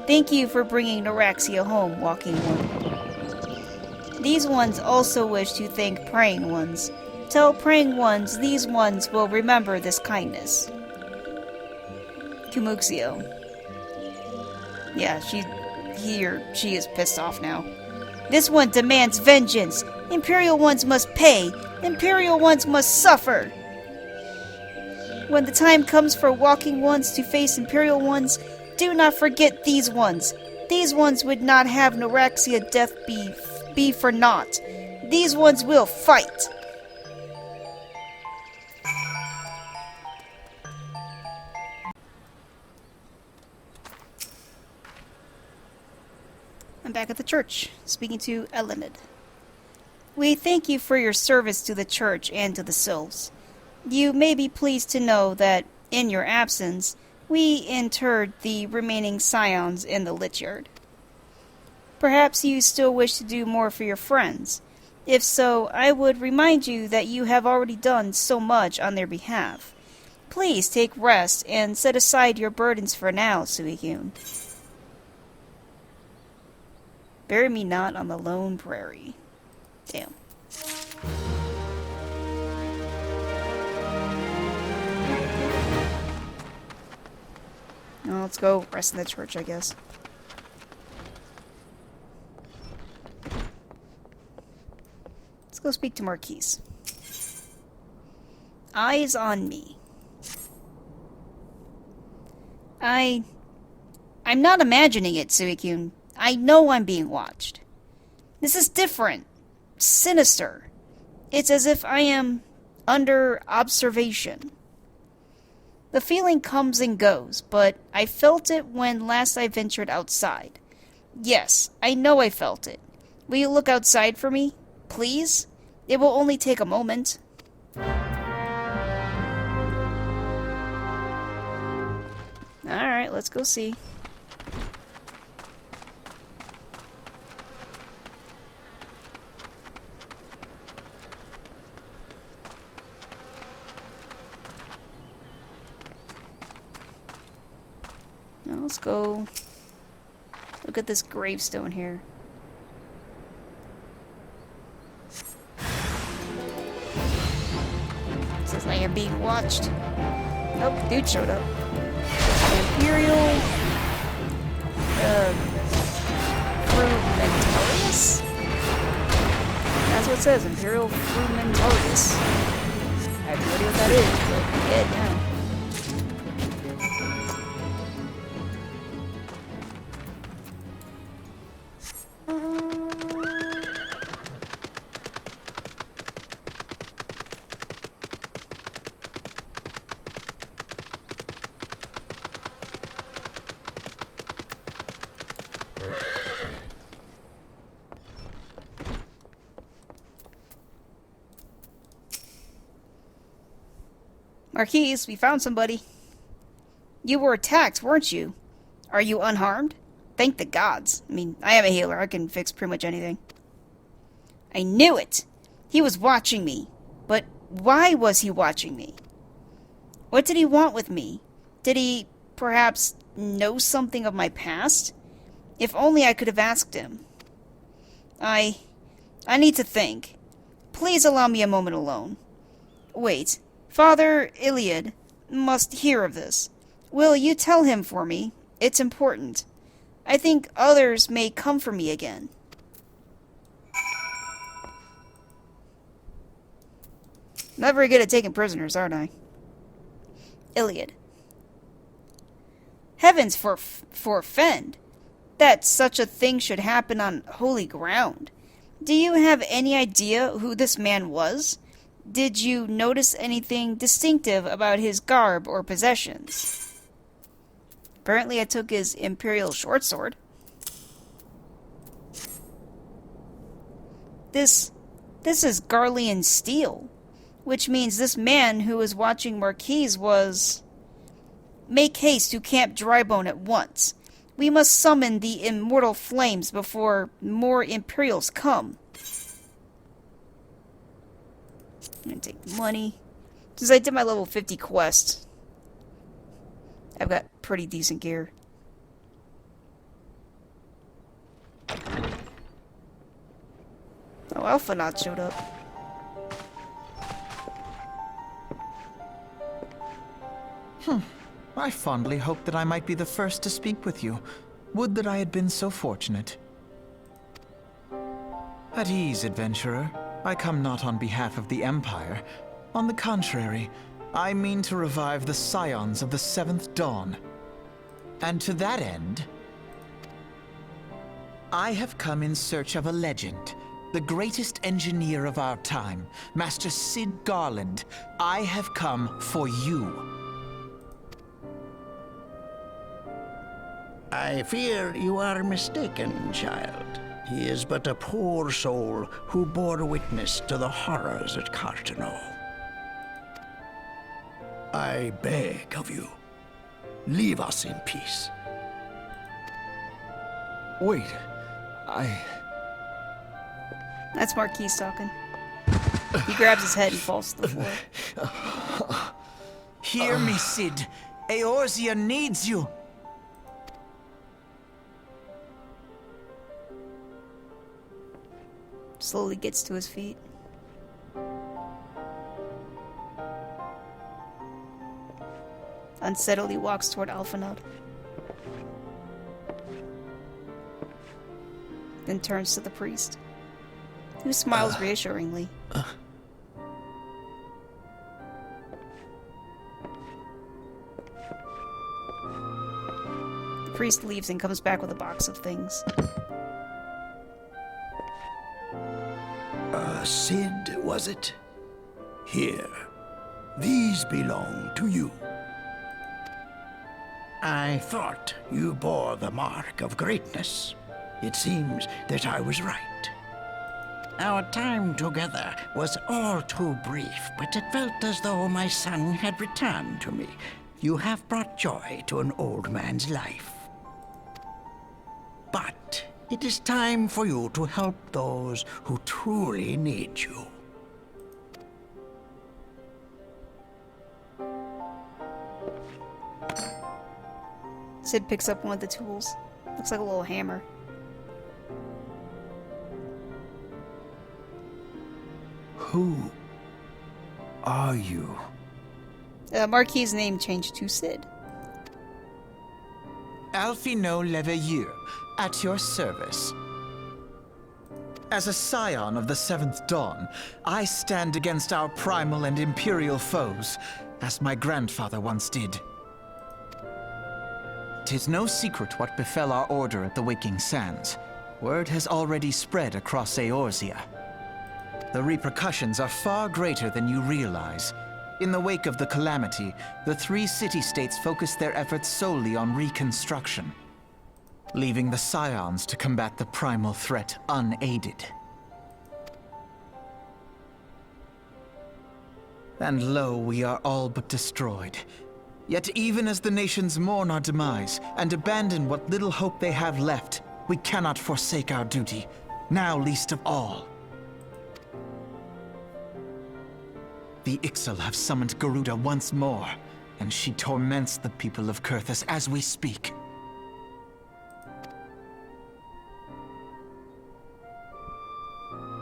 Thank you for bringing Noraxia home, Walking One. These ones also wish to thank Praying Ones. Tell Praying Ones these ones will remember this kindness. Kumuxio. Yeah, she is pissed off now. This one demands vengeance. Imperial Ones must pay. Imperial Ones must suffer. When the time comes for Walking Ones to face Imperial Ones, do not forget these ones. These ones would not have Noraxia death be for naught. These ones will fight. I'm back at the church, speaking to Elenid. We thank you for your service to the church and to the Sylphs. You may be pleased to know that, in your absence, we interred the remaining scions in the Lich-Yard. Perhaps you still wish to do more for your friends. If so, I would remind you that you have already done so much on their behalf. Please take rest and set aside your burdens for now, Suicune. Bury me not on the lone prairie. Damn. Well, let's go rest in the church, I guess. Let's go speak to Marquise. Eyes on me. I'm not imagining it, Suicune. I know I'm being watched. This is different. Sinister. It's as if I am under observation. The feeling comes and goes, but I felt it when last I ventured outside. Yes, I know I felt it. Will you look outside for me? Please? It will only take a moment. Alright, let's go see. Now let's go look at this gravestone here. It says I am being watched. Oh, dude showed up. Imperial Frumentarius? That's what it says, Imperial Frumentarius. I have no idea what that is, but I'm dead now. Marquise, we found somebody. You were attacked, weren't you? Are you unharmed? Thank the gods. I mean, I am a healer. I can fix pretty much anything. I knew it! He was watching me. But why was he watching me? What did he want with me? Did he, perhaps, know something of my past? If only I could have asked him. I need to think. Please allow me a moment alone. Wait. Father Iliad must hear of this. Will you tell him for me? It's important. I think others may come for me again. Not very good at taking prisoners, aren't I? Iliad. Heavens forfend! That such a thing should happen on holy ground. Do you have any idea who this man was? Did you notice anything distinctive about his garb or possessions? Apparently I took his imperial short sword. This is Garlean steel, which means this man who was watching Marquise was... Make haste to Camp Drybone at once. We must summon the immortal flames before more Imperials come. I'm gonna take the money. Since I did my level 50 quest, I've got pretty decent gear. Oh, Alphinaud showed up. I fondly hoped that I might be the first to speak with you. Would that I had been so fortunate. At ease, adventurer. I come not on behalf of the Empire. On the contrary, I mean to revive the Scions of the Seventh Dawn. And to that end, I have come in search of a legend. The greatest engineer of our time, Master Cid Garland. I have come for you. I fear you are mistaken, child. He is but a poor soul who bore witness to the horrors at Carteneau. I beg of you, leave us in peace. Wait, That's Marquise talking. He grabs his head and falls to the floor. Hear me, Cid. Eorzea needs you. Slowly gets to his feet. Unsteadily walks toward Alphinaud. Then turns to the priest, who smiles reassuringly. The priest leaves and comes back with a box of things. Cid, was it? Here. These belong to you. I thought you bore the mark of greatness. It seems that I was right. Our time together was all too brief, but it felt as though my son had returned to me. You have brought joy to an old man's life. But it is time for you to help those who truly need you. Cid picks up one of the tools. Looks like a little hammer. Who are you? Marquis' name changed to Cid. Alphinaud Leveilleur, at your service. As a scion of the Seventh Dawn, I stand against our primal and imperial foes, as my grandfather once did. 'Tis no secret what befell our order at the Waking Sands. Word has already spread across Eorzea. The repercussions are far greater than you realize. In the wake of the calamity, the three city-states focused their efforts solely on reconstruction, leaving the Scions to combat the primal threat unaided. And lo, we are all but destroyed. Yet even as the nations mourn our demise and abandon what little hope they have left, we cannot forsake our duty, now least of all. The Ixal have summoned Garuda once more, and she torments the people of Kurthus as we speak.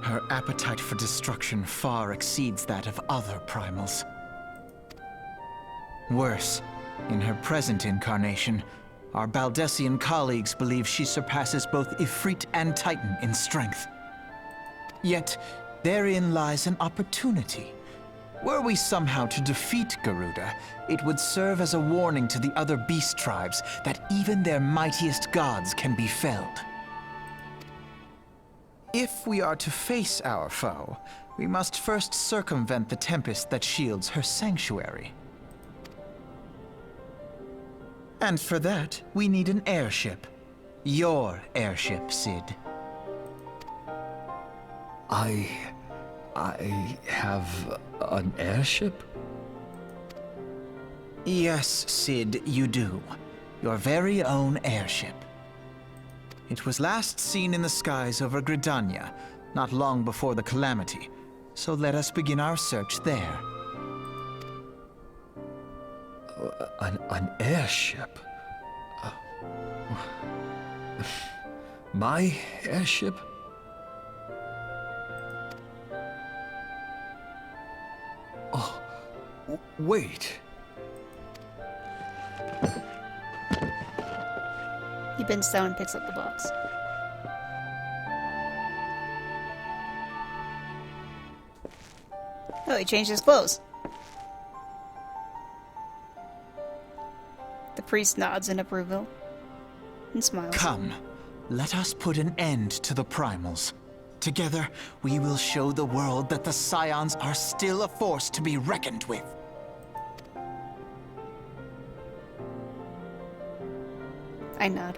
Her appetite for destruction far exceeds that of other primals. Worse, in her present incarnation, our Baldessian colleagues believe she surpasses both Ifrit and Titan in strength. Yet, therein lies an opportunity. Were we somehow to defeat Garuda, it would serve as a warning to the other beast tribes that even their mightiest gods can be felled. If we are to face our foe, we must first circumvent the tempest that shields her sanctuary. And for that, we need an airship. Your airship, Cid. I have an airship? Yes, Cid, you do. Your very own airship. It was last seen in the skies over Gridania, not long before the calamity. So let us begin our search there. An airship? My airship? Oh, wait. He bends down and picks up the box. Oh, he changed his clothes. The priest nods in approval and smiles. Come, let us put an end to the primals. Together, we will show the world that the Scions are still a force to be reckoned with. I nod.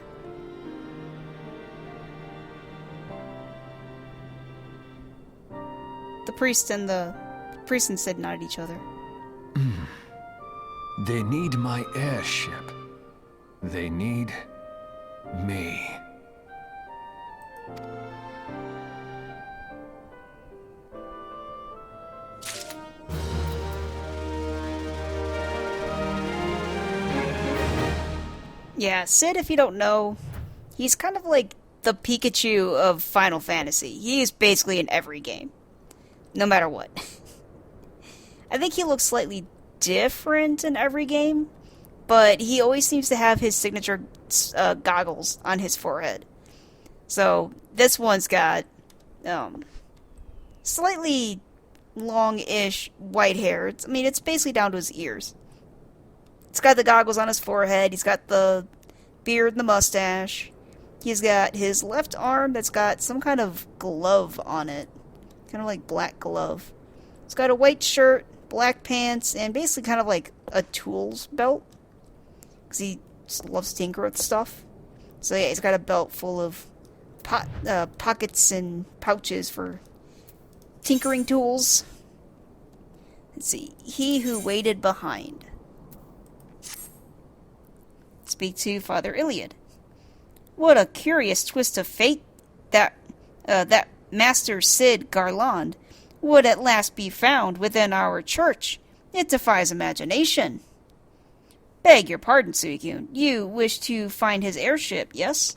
The priest and Cid nod at each other. They need my airship. They need me. Yeah, Cid, if you don't know, he's kind of like the Pikachu of Final Fantasy. He is basically in every game. No matter what. I think he looks slightly different in every game, but he always seems to have his signature goggles on his forehead. So, this one's got slightly long-ish white hair. It's basically down to his ears. He's got the goggles on his forehead. He's got the beard and the mustache. He's got his left arm that's got some kind of glove on it. Kind of like black glove. He's got a white shirt, black pants, and basically kind of like a tools belt. Because he just loves to tinker with stuff. So yeah, he's got a belt full of pockets and pouches for tinkering tools. Let's see. He who waited behind. Speak to Father Iliad. What a curious twist of fate that Master Cid Garland would at last be found within our church. It defies imagination. Beg your pardon, Suicune. You wish to find his airship, yes?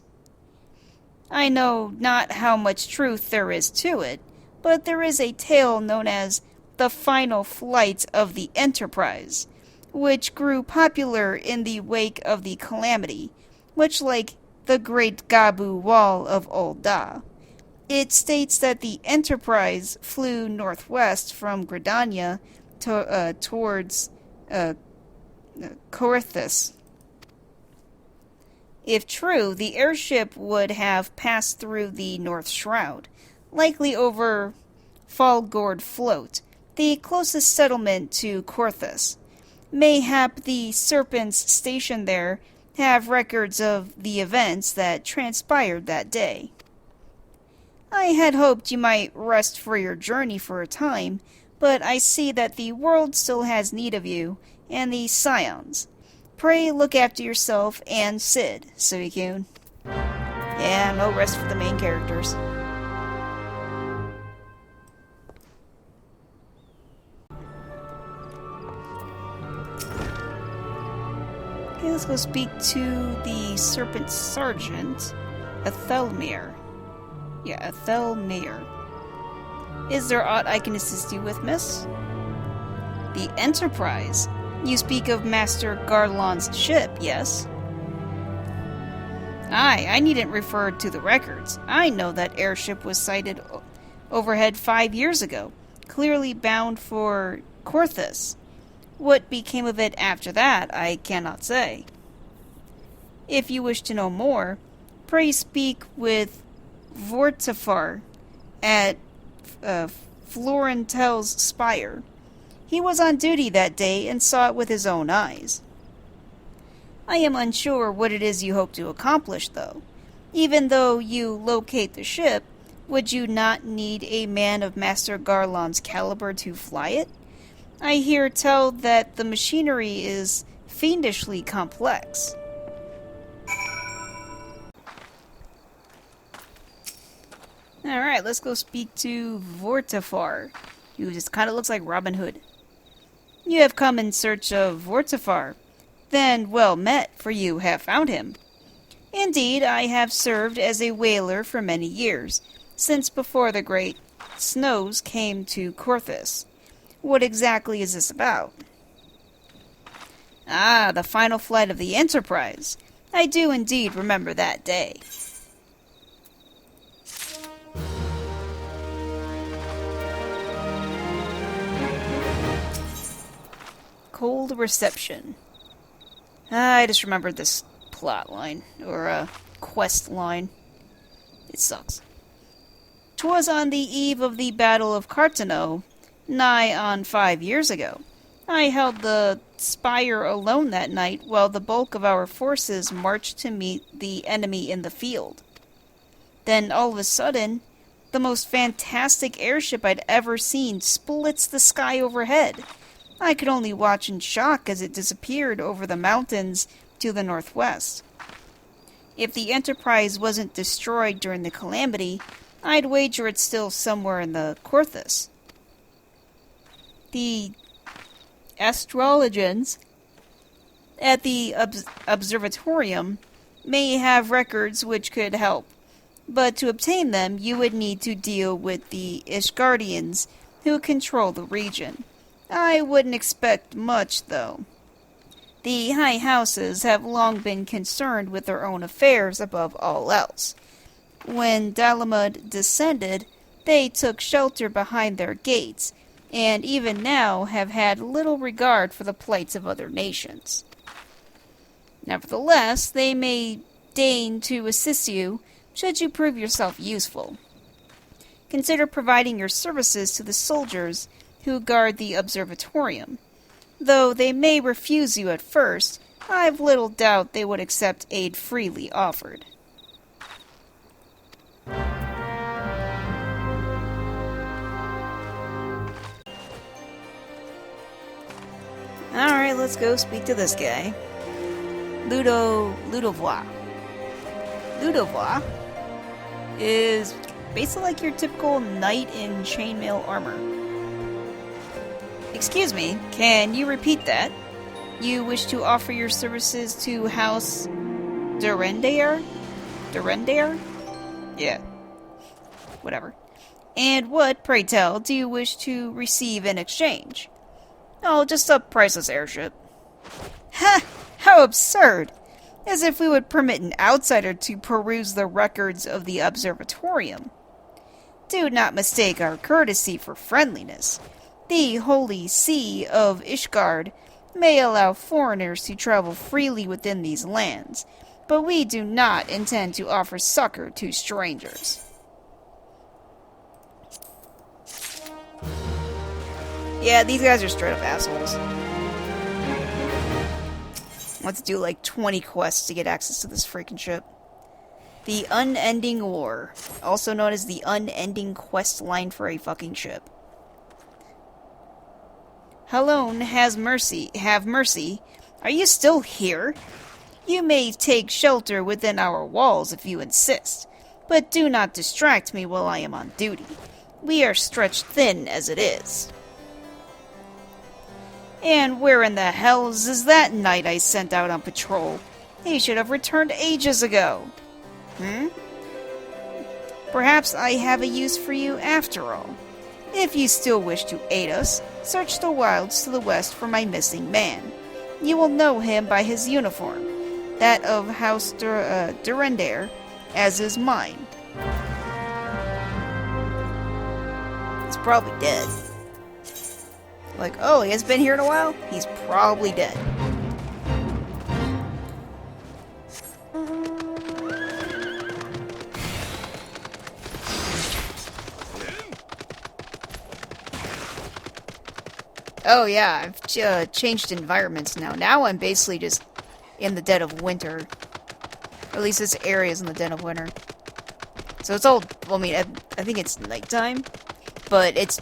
I know not how much truth there is to it, but there is a tale known as the final flight of the Enterprise, which grew popular in the wake of the calamity, much like the Great Gabu Wall of Ul'dah. It states that the Enterprise flew northwest from Gridania towards Coerthus. If true, the airship would have passed through the North Shroud, likely over Falgord Float, the closest settlement to Coerthus. Mayhap the Serpents stationed there have records of the events that transpired that day. I had hoped you might rest for your journey for a time, but I see that the world still has need of you and the Scions. Pray look after yourself and Sid, Suicune. Yeah, no rest for the main characters. Okay, let's go speak to the Serpent Sergeant, Ethelmir. Yeah, Ethelmir. Is there aught I can assist you with, miss? The Enterprise? You speak of Master Garlon's ship, yes? Aye, I needn't refer to the records. I know that airship was sighted overhead 5 years ago, clearly bound for Korthus. What became of it after that, I cannot say. If you wish to know more, pray speak with Vortifar at Florentel's Spire. He was on duty that day and saw it with his own eyes. I am unsure what it is you hope to accomplish, though. Even though you locate the ship, would you not need a man of Master Garlon's caliber to fly it? I hear tell that the machinery is fiendishly complex. Alright, let's go speak to Vortifar, who just kind of looks like Robin Hood. You have come in search of Vortifar. Then well met, for you have found him. Indeed, I have served as a whaler for many years, since before the great snows came to Korthus. What exactly is this about? Ah, the final flight of the Enterprise. I do indeed remember that day. Cold reception. I just remembered this plot line, or quest line. It sucks. 'Twas on the eve of the Battle of Cartano, nigh on 5 years ago. I held the spire alone that night while the bulk of our forces marched to meet the enemy in the field. Then all of a sudden, the most fantastic airship I'd ever seen splits the sky overhead. I could only watch in shock as it disappeared over the mountains to the northwest. If the Enterprise wasn't destroyed during the calamity, I'd wager it's still somewhere in the Korthus. The astrologians at the observatorium may have records which could help, but to obtain them you would need to deal with the Ishgardians who control the region. I wouldn't expect much, though. The High Houses have long been concerned with their own affairs above all else. When Dalamud descended, they took shelter behind their gates, and even now have had little regard for the plights of other nations. Nevertheless, they may deign to assist you should you prove yourself useful. Consider providing your services to the soldiers who guard the observatorium. Though they may refuse you at first, I've little doubt they would accept aid freely offered. Alright, let's go speak to this guy. Ludovois. Ludovois is basically like your typical knight in chainmail armor. Excuse me, can you repeat that? You wish to offer your services to House Durendair? Durendair? Yeah. Whatever. And what, pray tell, do you wish to receive in exchange? Oh, just a priceless airship. Ha! How absurd! As if we would permit an outsider to peruse the records of the observatorium. Do not mistake our courtesy for friendliness. The Holy See of Ishgard may allow foreigners to travel freely within these lands, but we do not intend to offer succor to strangers. Yeah, these guys are straight up assholes. Let's do like 20 quests to get access to this freaking ship. The Unending War, also known as the unending quest line for a fucking ship. Halone has mercy. Have mercy. Are you still here? You may take shelter within our walls if you insist, but do not distract me while I am on duty. We are stretched thin as it is. And where in the hells is that knight I sent out on patrol? He should have returned ages ago. Perhaps I have a use for you after all. If you still wish to aid us, search the wilds to the west for my missing man. You will know him by his uniform, that of House Durendare, as is mine. He's probably dead. Like, oh, he has been here in a while? He's probably dead. Oh yeah, I've changed environments now. Now I'm basically just in the dead of winter. Or at least this area is in the dead of winter. So it's all, well, I mean, I think it's nighttime, but it's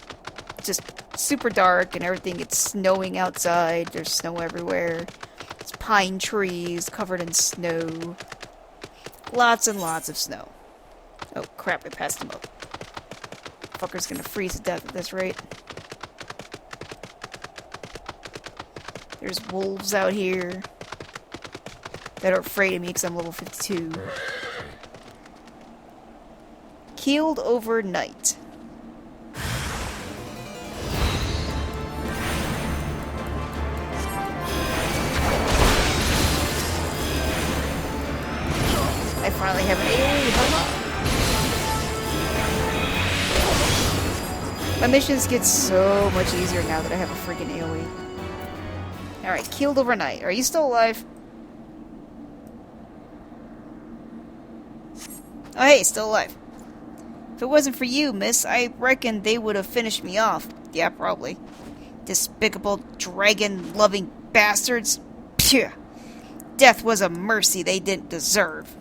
just super dark and everything. It's snowing outside. There's snow everywhere. It's pine trees covered in snow. Lots and lots of snow. Oh crap, I passed him up. Fucker's gonna freeze to death at this rate. There's wolves out here that are afraid of me because I'm level 52. Keeled over night. I finally have an AoE. My missions get so much easier now that I have a freaking AoE. Alright, keeled overnight. Are you still alive? Oh hey, still alive. If it wasn't for you, miss, I reckon they would have finished me off. Yeah, probably. Despicable, dragon-loving bastards. Phew. Death was a mercy they didn't deserve.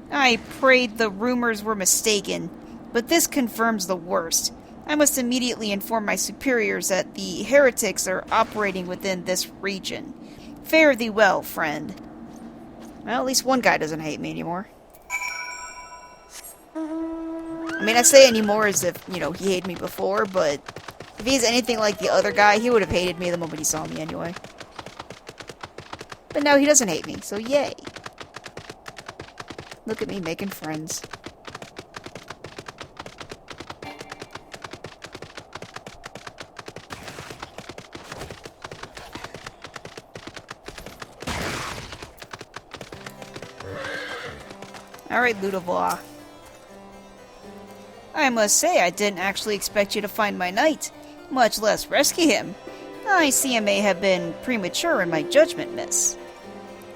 I prayed the rumors were mistaken, but this confirms the worst. I must immediately inform my superiors that the heretics are operating within this region. Fare thee well, friend. Well, at least one guy doesn't hate me anymore. I mean, I say anymore as if, you know, he hated me before, but if he's anything like the other guy, he would have hated me the moment he saw me anyway. But now he doesn't hate me, so yay. Look at me making friends. Alright, Ludovois. I must say, I didn't actually expect you to find my knight, much less rescue him. I see I may have been premature in my judgment, miss.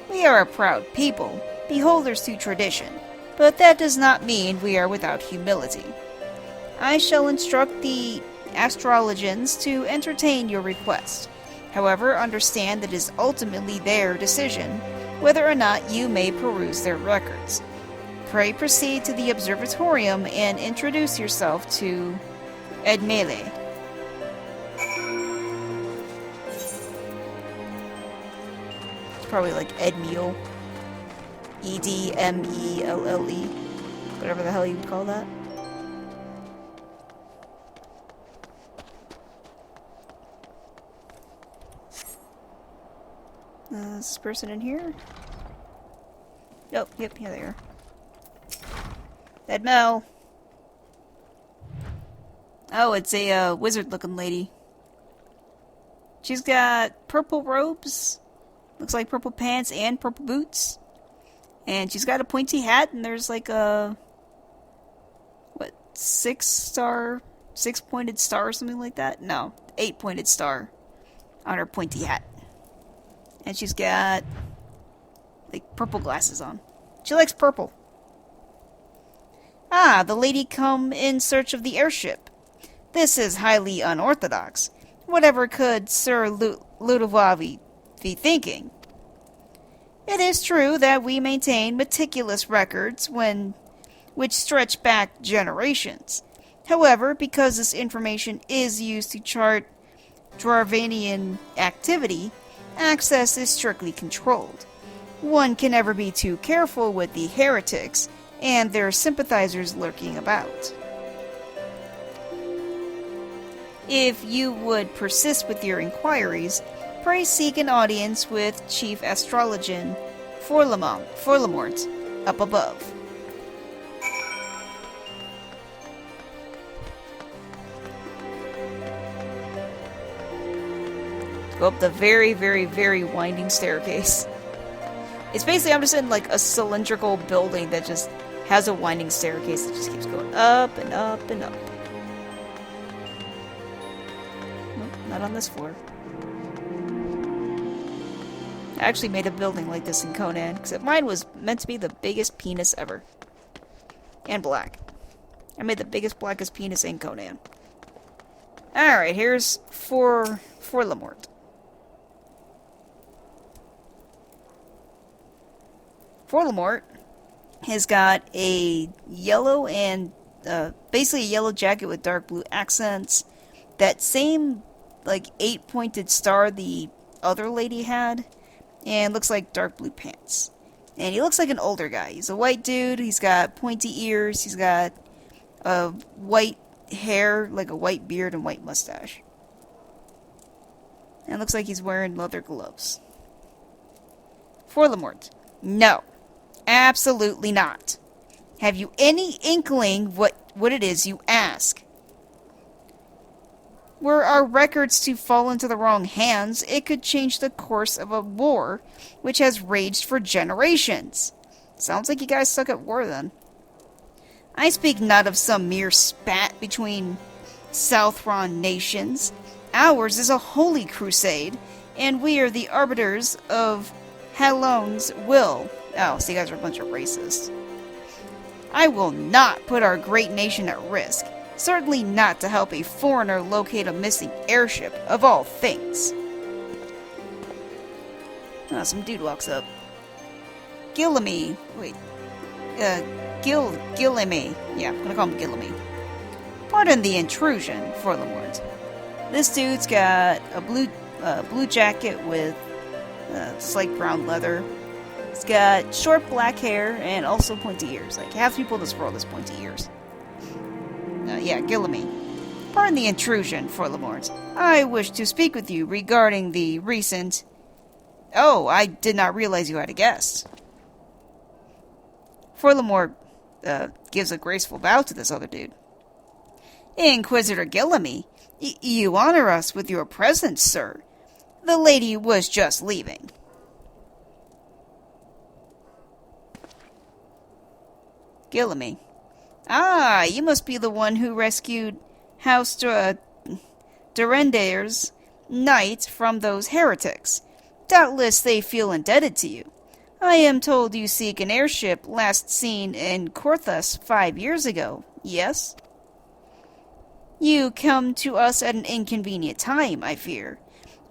We are a proud people, beholders to tradition, but that does not mean we are without humility. I shall instruct the astrologians to entertain your request. However, understand that it is ultimately their decision whether or not you may peruse their records. Pray proceed to the observatorium and introduce yourself to Edmele. It's probably like Edmele. E-D-M-E-L-L-E. Whatever the hell you would call that. Is this person in here? Oh, yep, here they are. Edmel. Oh, it's a wizard-looking lady. She's got purple robes. Looks like purple pants and purple boots. And she's got a pointy hat, and there's like a... what, 6-pointed star or something like that? No, 8-pointed star on her pointy hat. And she's got, like, purple glasses on. She likes purple. Ah, the lady come in search of the airship. This is highly unorthodox. Whatever could Sir Ludovois be thinking? It is true that we maintain meticulous records which stretch back generations. However, because this information is used to chart Dwarvanian activity, access is strictly controlled. One can never be too careful with the heretics and their sympathizers lurking about. If you would persist with your inquiries, pray seek an audience with Chief Astrologian Forlamort up above. Go up the very, very, very winding staircase. It's basically, I'm just in like a cylindrical building that just has a winding staircase that just keeps going up and up and up. Nope, not on this floor. I actually made a building like this in Conan, except mine was meant to be the biggest penis ever. And black. I made the biggest, blackest penis in Conan. Alright, here's Forlamort. Forlamort has got a yellow and basically a yellow jacket with dark blue accents. That same like 8-pointed star the other lady had, and looks like dark blue pants. And he looks like an older guy. He's a white dude. He's got pointy ears. He's got white hair, like a white beard and white mustache. And looks like he's wearing leather gloves. Forlamort. No. Absolutely not. Have you any inkling what it is you ask? Were our records to fall into the wrong hands, it could change the course of a war which has raged for generations. Sounds like you guys suck at war then. I speak not of some mere spat between Southron nations. Ours is a holy crusade, and we are the arbiters of Halon's will. Oh, so you guys are a bunch of racists. I will not put our great nation at risk. Certainly not to help a foreigner locate a missing airship, of all things. Oh, some dude walks up. Gillamy. Wait. Gillamy. Yeah, I'm gonna call him Gillamy. Pardon the intrusion, Forlamort. This dude's got a blue jacket with slight brown leather. He's got short black hair and also pointy ears. Like, half people in this world has pointy ears. Yeah, Gillamy. Pardon the intrusion, Forlamort. I wish to speak with you regarding the recent... Oh, I did not realize you had a guest. Forlamort gives a graceful bow to this other dude. Inquisitor Gillamy, you honor us with your presence, sir. The lady was just leaving. Gillamy. Ah, you must be the one who rescued House Durendair's knight from those heretics. Doubtless they feel indebted to you. I am told you seek an airship last seen in Korthus 5 years ago, yes? You come to us at an inconvenient time, I fear.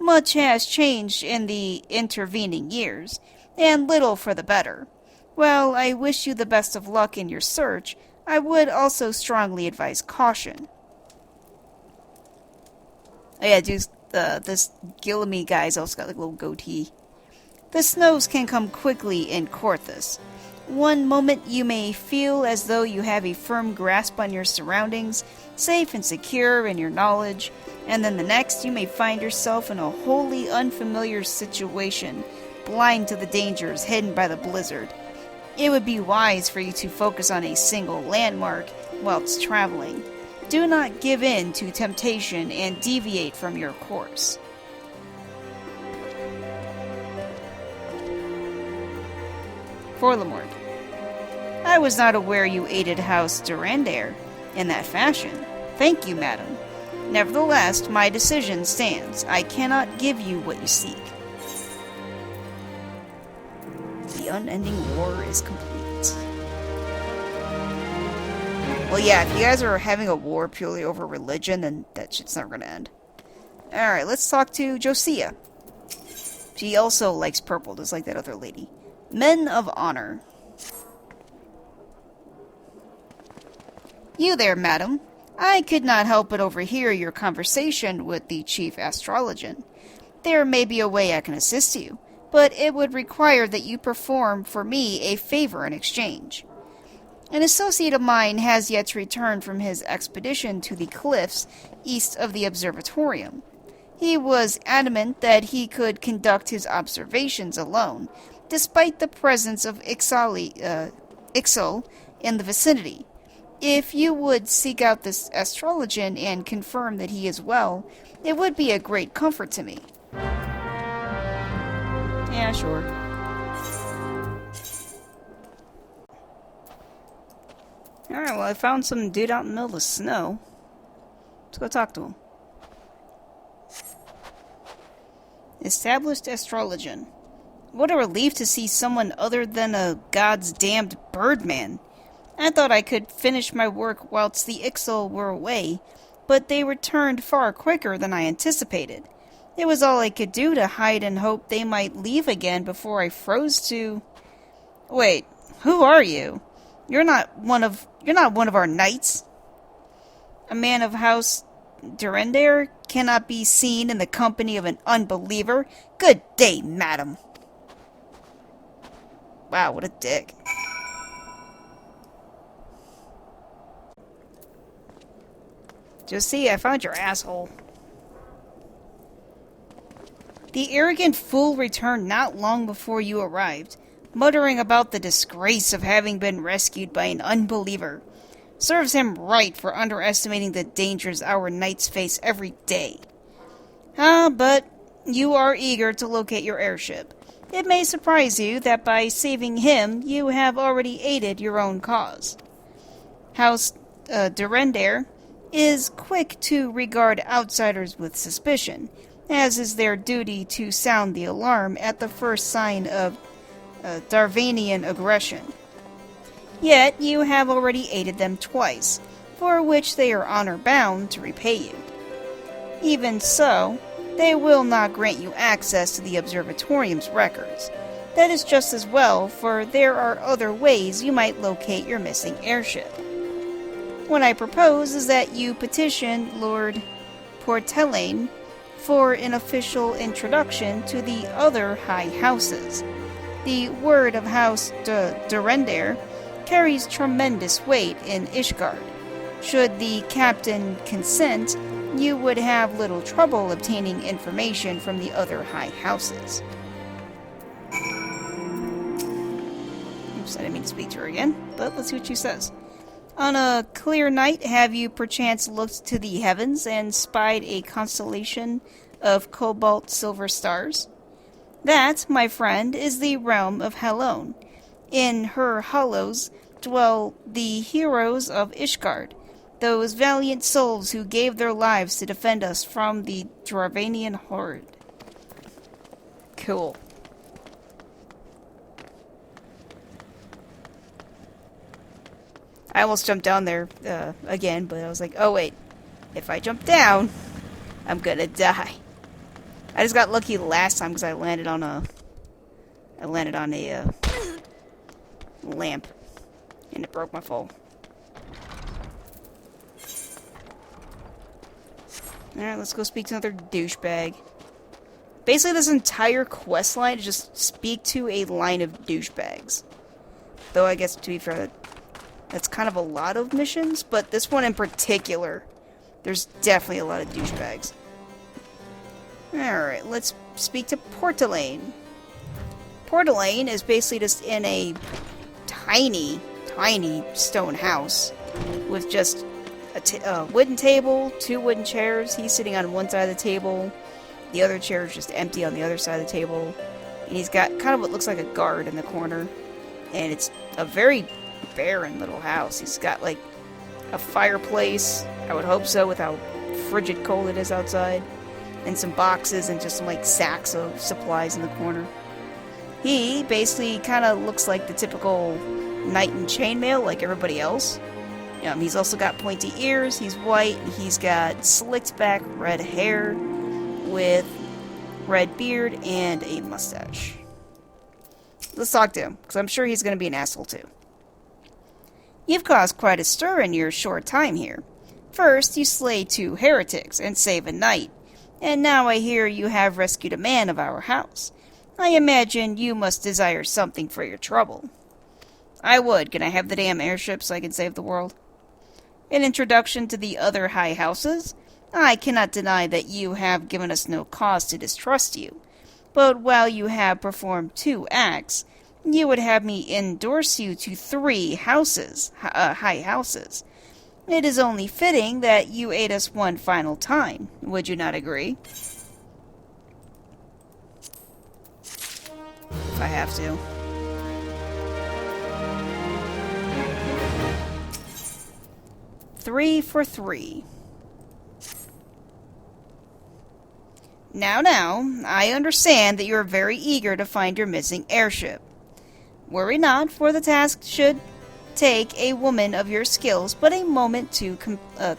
Much has changed in the intervening years, and little for the better. While I wish you the best of luck in your search, I would also strongly advise caution. Oh yeah, dude, this Gillamy guy's also got like a little goatee. The snows can come quickly in Korthus. One moment you may feel as though you have a firm grasp on your surroundings, safe and secure in your knowledge, and then the next you may find yourself in a wholly unfamiliar situation, blind to the dangers hidden by the blizzard. It would be wise for you to focus on a single landmark whilst traveling. Do not give in to temptation and deviate from your course. Forlamort. I was not aware you aided House Durendair in that fashion. Thank you, madam. Nevertheless, my decision stands. I cannot give you what you seek. The unending war is complete. Well, yeah, if you guys are having a war purely over religion, then that shit's never gonna end. Alright, let's talk to Josiah. She also likes purple, just like that other lady. Men of Honor. You there, madam. I could not help but overhear your conversation with the Chief Astrologian. There may be a way I can assist you, but it would require that you perform for me a favor in exchange. An associate of mine has yet to return from his expedition to the cliffs east of the observatorium. He was adamant that he could conduct his observations alone, despite the presence of Ixal in the vicinity. If you would seek out this astrologian and confirm that he is well, it would be a great comfort to me. Yeah, sure. Alright, well, I found some dude out in the middle of the snow. Let's go talk to him. Established astrologian. What a relief to see someone other than a god's damned birdman. I thought I could finish my work whilst the Ixal were away, but they returned far quicker than I anticipated. It was all I could do to hide and hope they might leave again before I froze to... Wait, who are you? You're not one of our knights? A man of House Durendare cannot be seen in the company of an unbeliever. Good day, madam. Wow, what a dick. Josie, I found your asshole. The arrogant fool returned not long before you arrived, muttering about the disgrace of having been rescued by an unbeliever. Serves him right for underestimating the dangers our knights face every day. But you are eager to locate your airship. It may surprise you that by saving him, you have already aided your own cause. House Durendare is quick to regard outsiders with suspicion, as is their duty to sound the alarm at the first sign of Darvanian aggression. Yet you have already aided them twice, for which they are honor-bound to repay you. Even so, they will not grant you access to the Observatorium's records. That is just as well, for there are other ways you might locate your missing airship. What I propose is that you petition Lord Portelaine for an official introduction to the other high houses. The word of House Durendare carries tremendous weight in Ishgard. Should the captain consent, you would have little trouble obtaining information from the other high houses. Oops, I didn't mean to speak to her again, but let's see what she says. On a clear night, have you perchance looked to the heavens and spied a constellation of cobalt silver stars? That, my friend, is the realm of Halone. In her hollows dwell the heroes of Ishgard, those valiant souls who gave their lives to defend us from the Darvanian horde. Cool. I almost jumped down there again, but I was like, oh wait, if I jump down, I'm gonna die. I just got lucky last time because I landed on a lamp, and it broke my fall. Alright, let's go speak to another douchebag. Basically, this entire quest line is just speak to a line of douchebags. Though I guess, to be fair, that's kind of a lot of missions, but this one in particular, there's definitely a lot of douchebags. Alright, let's speak to Portelaine. Portelaine is basically just in a tiny stone house with just a wooden table, 2 wooden chairs. He's sitting on one side of the table. The other chair is just empty on the other side of the table. And he's got kind of what looks like a guard in the corner. And it's a very barren little house. He's got like a fireplace, I would hope so, with how frigid cold it is outside, and some boxes and just some like sacks of supplies in the corner. He basically kind of looks like the typical knight in chainmail like everybody else. He's also got pointy ears, he's white, and he's got slicked back red hair with red beard and a mustache. Let's talk to him, because I'm sure he's going to be an asshole too. You've caused quite a stir in your short time here. First, you slay 2 heretics and save a knight, and now I hear you have rescued a man of our house. I imagine you must desire something for your trouble. I would. Can I have the damn airship so I can save the world? In introduction to the other high houses, I cannot deny that you have given us no cause to distrust you. But while you have performed 2 acts, you would have me endorse you to 3 houses, high houses. It is only fitting that you aid us one final time. Would you not agree? If I have to. Three for 3. Now, I understand that you are very eager to find your missing airship. Worry not, for the task should take a woman of your skills but a moment to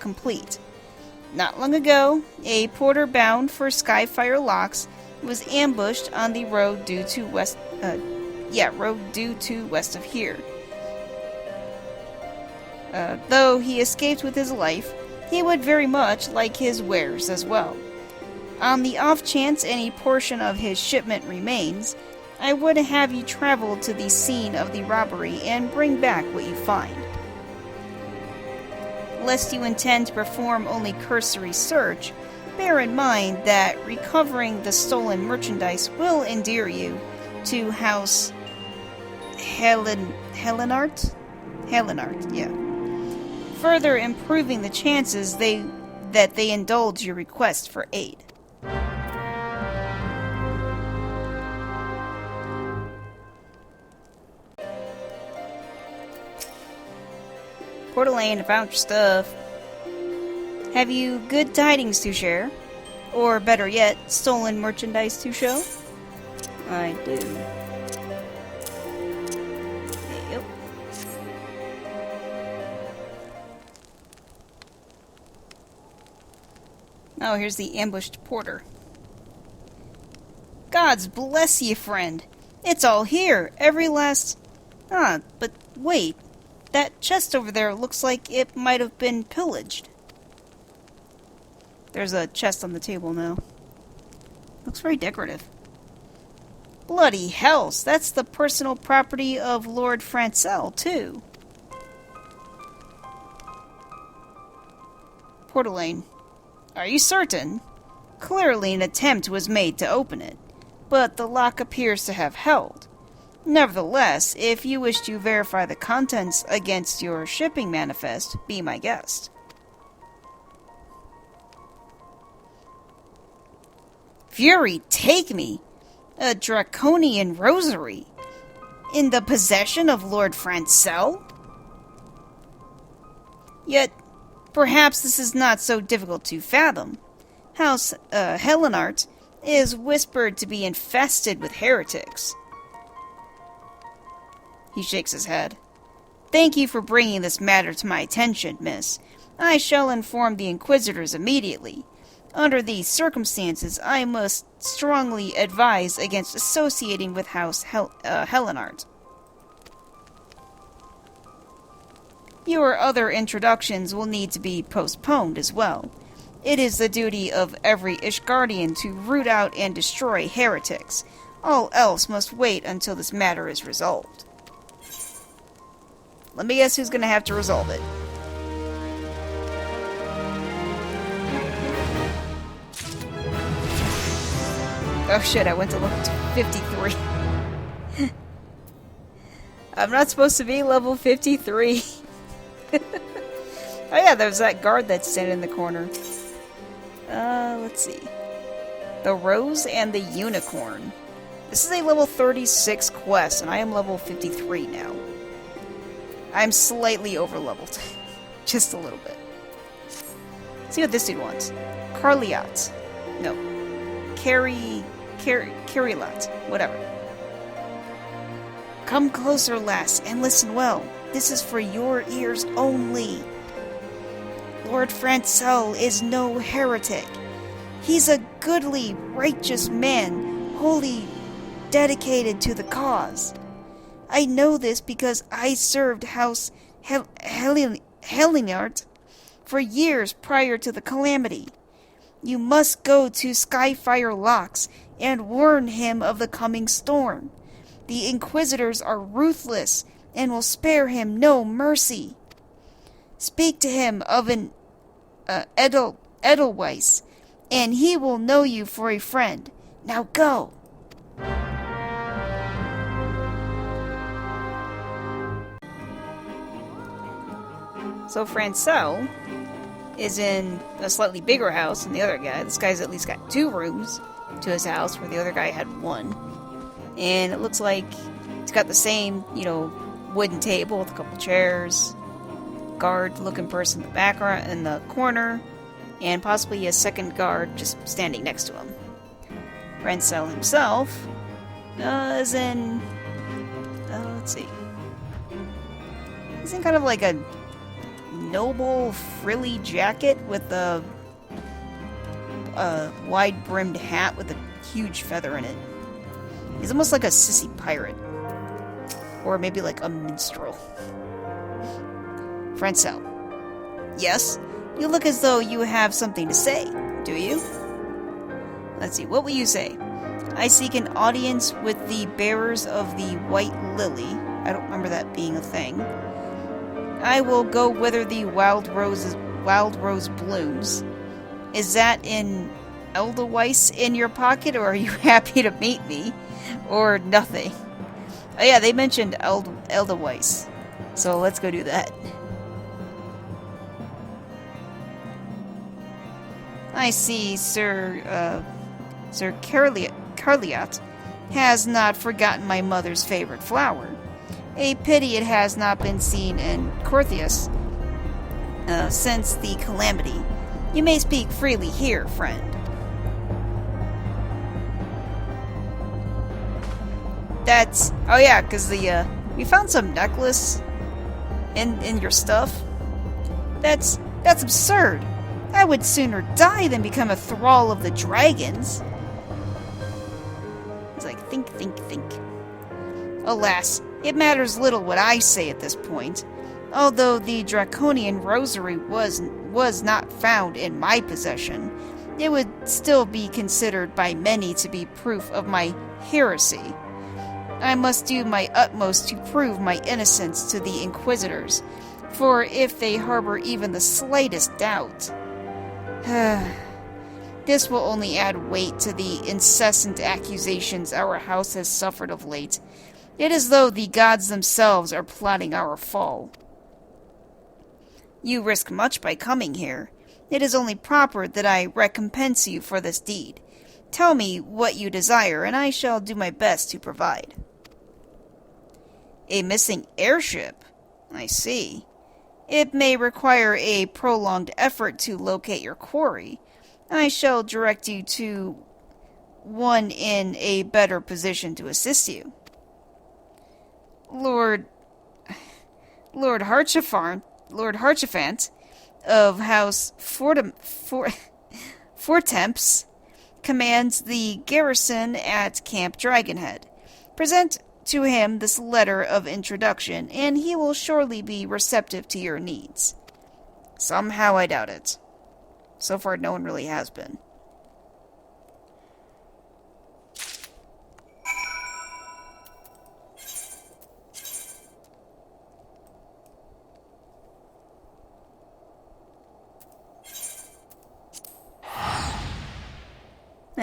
complete. Not long ago, a porter bound for Skyfire Locks was ambushed on the road due to west of here. Though he escaped with his life, he would very much like his wares as well. On the off chance any portion of his shipment remains, I would have you travel to the scene of the robbery and bring back what you find. Lest you intend to perform only cursory search, bear in mind that recovering the stolen merchandise will endear you to House Helenart, yeah. Further improving the chances that they indulge your request for aid. Coeur d'Alene, I found your stuff. Have you good tidings to share? Or better yet, stolen merchandise to show? I do. Yep. Oh, here's the ambushed porter. Gods bless ye, friend. It's all here. Every last... but wait. That chest over there looks like it might have been pillaged. There's a chest on the table now. Looks very decorative. Bloody hells, that's the personal property of Lord Francel, too. Coeur d'Alene. Are you certain? Clearly an attempt was made to open it, but the lock appears to have held. Nevertheless, if you wish to verify the contents against your shipping manifest, be my guest. Fury take me! A draconian rosary! In the possession of Lord Francel? Yet, perhaps this is not so difficult to fathom. House Helenart is whispered to be infested with heretics. He shakes his head. Thank you for bringing this matter to my attention, miss. I shall inform the Inquisitors immediately. Under these circumstances, I must strongly advise against associating with House Helenart. Your other introductions will need to be postponed as well. It is the duty of every Ishgardian to root out and destroy heretics. All else must wait until this matter is resolved. Let me guess who's going to have to resolve it. Oh shit, I went to level 53. I'm not supposed to be level 53. Oh yeah, there's that guard that's standing in the corner. Let's see. The Rose and the Unicorn. This is a level 36 quest, and I am level 53 now. I'm slightly over-leveled. Just a little bit. Let's see what this dude wants. Carliot. No. Carrilat. Whatever. Come closer, lass, and listen well. This is for your ears only. Lord Francel is no heretic. He's a goodly, righteous man, wholly dedicated to the cause. I know this because I served House Helenart for years prior to the calamity. You must go to Skyfire Locks and warn him of the coming storm. The Inquisitors are ruthless and will spare him no mercy. Speak to him of an Edelweiss, and he will know you for a friend. Now go! So Francel is in a slightly bigger house than the other guy. This guy's at least got 2 rooms to his house, where the other guy had 1. And it looks like it's got the same, wooden table with a couple chairs, guard-looking person in the background, in the corner, and possibly a second guard just standing next to him. Francel himself is in, let's see, he's in kind of like a noble frilly jacket with a wide-brimmed hat with a huge feather in it. He's almost like a sissy pirate. Or maybe like a minstrel. Francel. Yes? You look as though you have something to say, do you? Let's see, what will you say? I seek an audience with the bearers of the White Lily. I don't remember that being a thing. I will go whither the wild rose blooms. Is that in Edelweiss in your pocket, or are you happy to meet me? Or nothing? Oh yeah, they mentioned Edelweiss. So let's go do that. I see Sir Carliot has not forgotten my mother's favorite flower. A pity it has not been seen in Corthius since the calamity. You may speak freely here, friend. That's... oh yeah, because we found some necklace in your stuff. That's absurd. I would sooner die than become a thrall of the dragons. He's like, think. Alas, it matters little what I say at this point. Although the Draconian Rosary was not found in my possession, it would still be considered by many to be proof of my heresy. I must do my utmost to prove my innocence to the Inquisitors, for if they harbor even the slightest doubt... this will only add weight to the incessant accusations our house has suffered of late. It is as though the gods themselves are plotting our fall. You risk much by coming here. It is only proper that I recompense you for this deed. Tell me what you desire, and I shall do my best to provide. A missing airship? I see. It may require a prolonged effort to locate your quarry. I shall direct you to one in a better position to assist you. Lord Harchefant of House Fortemps commands the garrison at Camp Dragonhead. Present to him this letter of introduction, and he will surely be receptive to your needs. Somehow I doubt it. So far, no one really has been.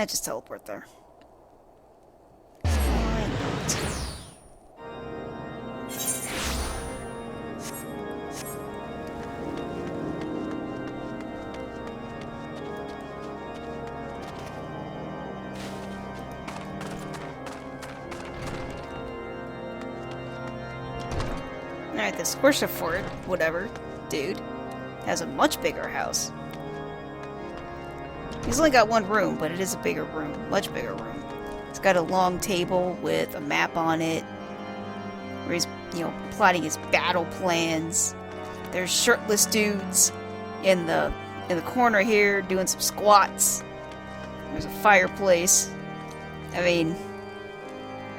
Just teleport there. Why not? Alright, this Horsefort, whatever, dude, has a much bigger house. He's only got 1 room, but it is a bigger room. Much bigger room. It's got a long table with a map on it, where he's, plotting his battle plans. There's shirtless dudes in the corner here doing some squats. There's a fireplace. I mean,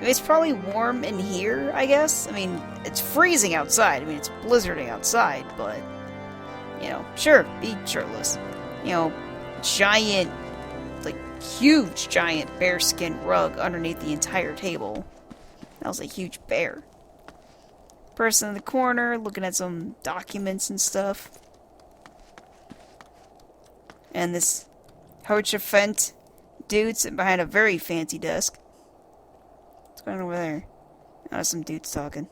it's probably warm in here, I guess. I mean, it's freezing outside. I mean, it's blizzarding outside, but You know, sure, be shirtless. You know, giant, like, huge giant bearskin rug underneath the entire table. That was a huge bear. Person in the corner looking at some documents and stuff. And this Hochefent dude sitting behind a very fancy desk. What's going on over there? Oh, some dudes talking.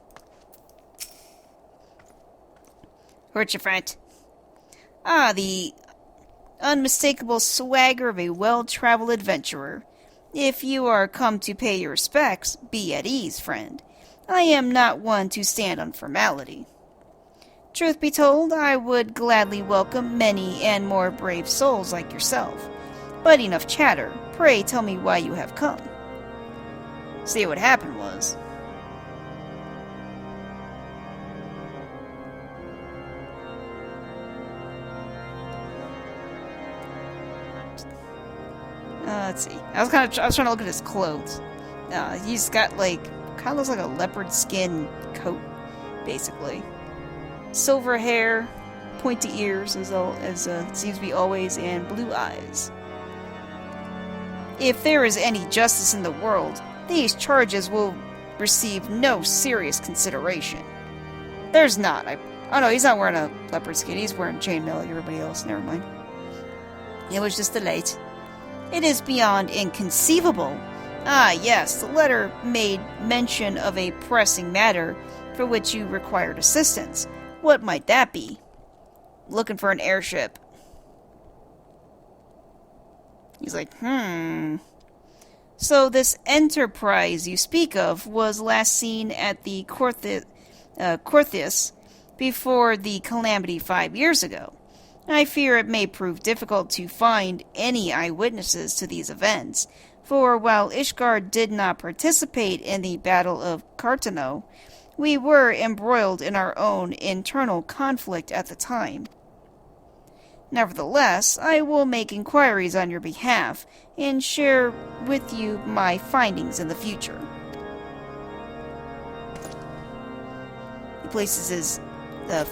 Hochefent. Ah, the unmistakable swagger of a well-traveled adventurer. If you are come to pay your respects, be at ease, friend. I am not one to stand on formality. Truth be told, I would gladly welcome many and more brave souls like yourself. But enough chatter. Pray tell me why you have come. See, what happened was... let's see. I was trying to look at his clothes. He's got like kind of looks like a leopard skin coat, basically. Silver hair, pointy ears, as it seems to be always, and blue eyes. If there is any justice in the world, these charges will receive no serious consideration. There's not. Oh no, he's not wearing a leopard skin. He's wearing chainmail like everybody else. Never mind. It was just a late. It is beyond inconceivable. Ah, yes, the letter made mention of a pressing matter for which you required assistance. What might that be? Looking for an airship. He's like, So this enterprise you speak of was last seen at the Corthius before the calamity 5 years ago. I fear it may prove difficult to find any eyewitnesses to these events, for while Ishgard did not participate in the Battle of Cartano, we were embroiled in our own internal conflict at the time. Nevertheless, I will make inquiries on your behalf and share with you my findings in the future. He places his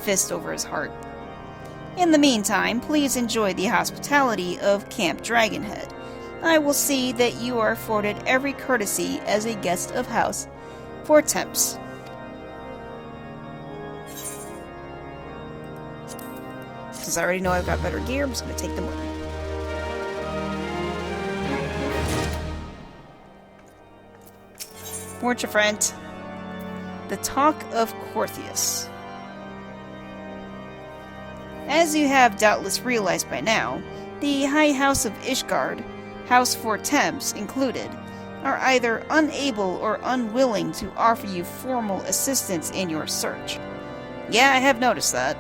fist over his heart. In the meantime, please enjoy the hospitality of Camp Dragonhead. I will see that you are afforded every courtesy as a guest of House Fortemps. Since I already know I've got better gear, I'm just going to take them with me. Morchefront. The Talk of Corthius. As you have doubtless realized by now, the High House of Ishgard, House Fortemps included, are either unable or unwilling to offer you formal assistance in your search. Yeah, I have noticed that.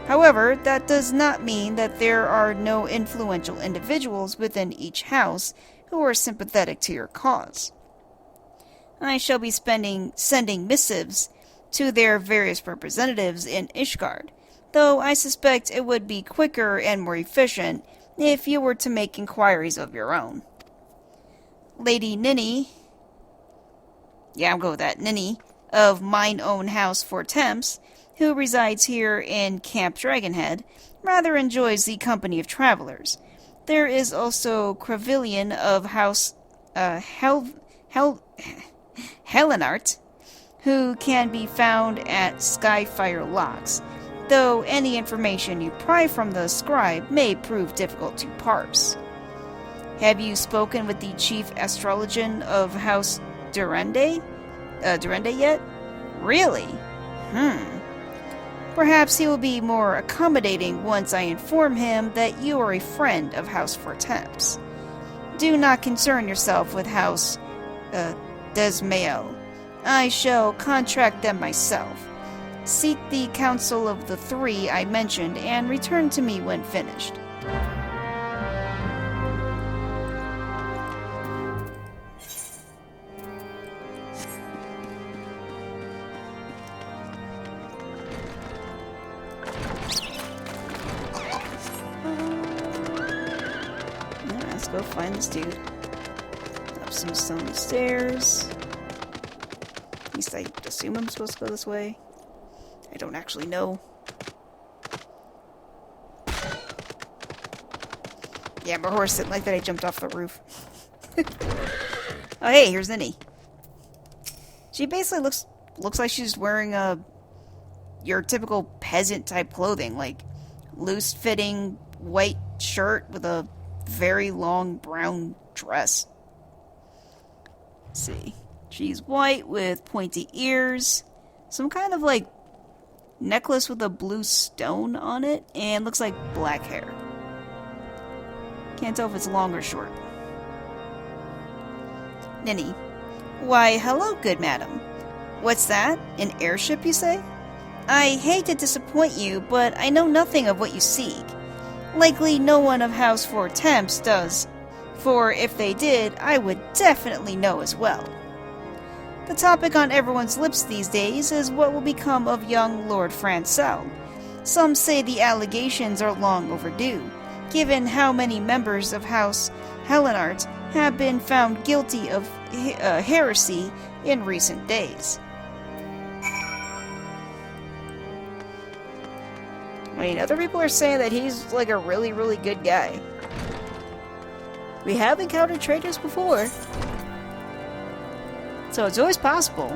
However, that does not mean that there are no influential individuals within each house who are sympathetic to your cause. I shall be sending missives to their various representatives in Ishgard, though I suspect it would be quicker and more efficient if you were to make inquiries of your own. Lady Ninny, I'm going with that, Ninny, of mine own house Fortemps, who resides here in Camp Dragonhead, rather enjoys the company of travelers. There is also Crevillian of House Helenart, who can be found at Skyfire Locks, though any information you pry from the scribe may prove difficult to parse. Have you spoken with the chief astrologian of House Durende yet? Really? Perhaps he will be more accommodating once I inform him that you are a friend of House Fortemps. Do not concern yourself with House Desmael. I shall contract them myself. Seek the council of the three I mentioned and return to me when finished. Let's go find this dude. Up some stone stairs. At least I assume I'm supposed to go this way. I don't actually know. Yeah, my horse didn't like that I jumped off the roof. Oh, hey, here's Ninny. She basically looks like she's wearing your typical peasant type clothing, like loose fitting white shirt with a very long brown dress. Let's see. She's white with pointy ears, some kind of like necklace with a blue stone on it, and looks like black hair. Can't tell if it's long or short. Ninny. Why, hello, good madam. What's that? An airship, you say? I hate to disappoint you, but I know nothing of what you seek. Likely no one of House 4 Temps does, for if they did, I would definitely know as well. The topic on everyone's lips these days is what will become of young Lord Francel. Some say the allegations are long overdue, given how many members of House Helenart have been found guilty of heresy in recent days. I mean, other people are saying that he's like a really, really good guy. We have encountered traitors before, so it's always possible.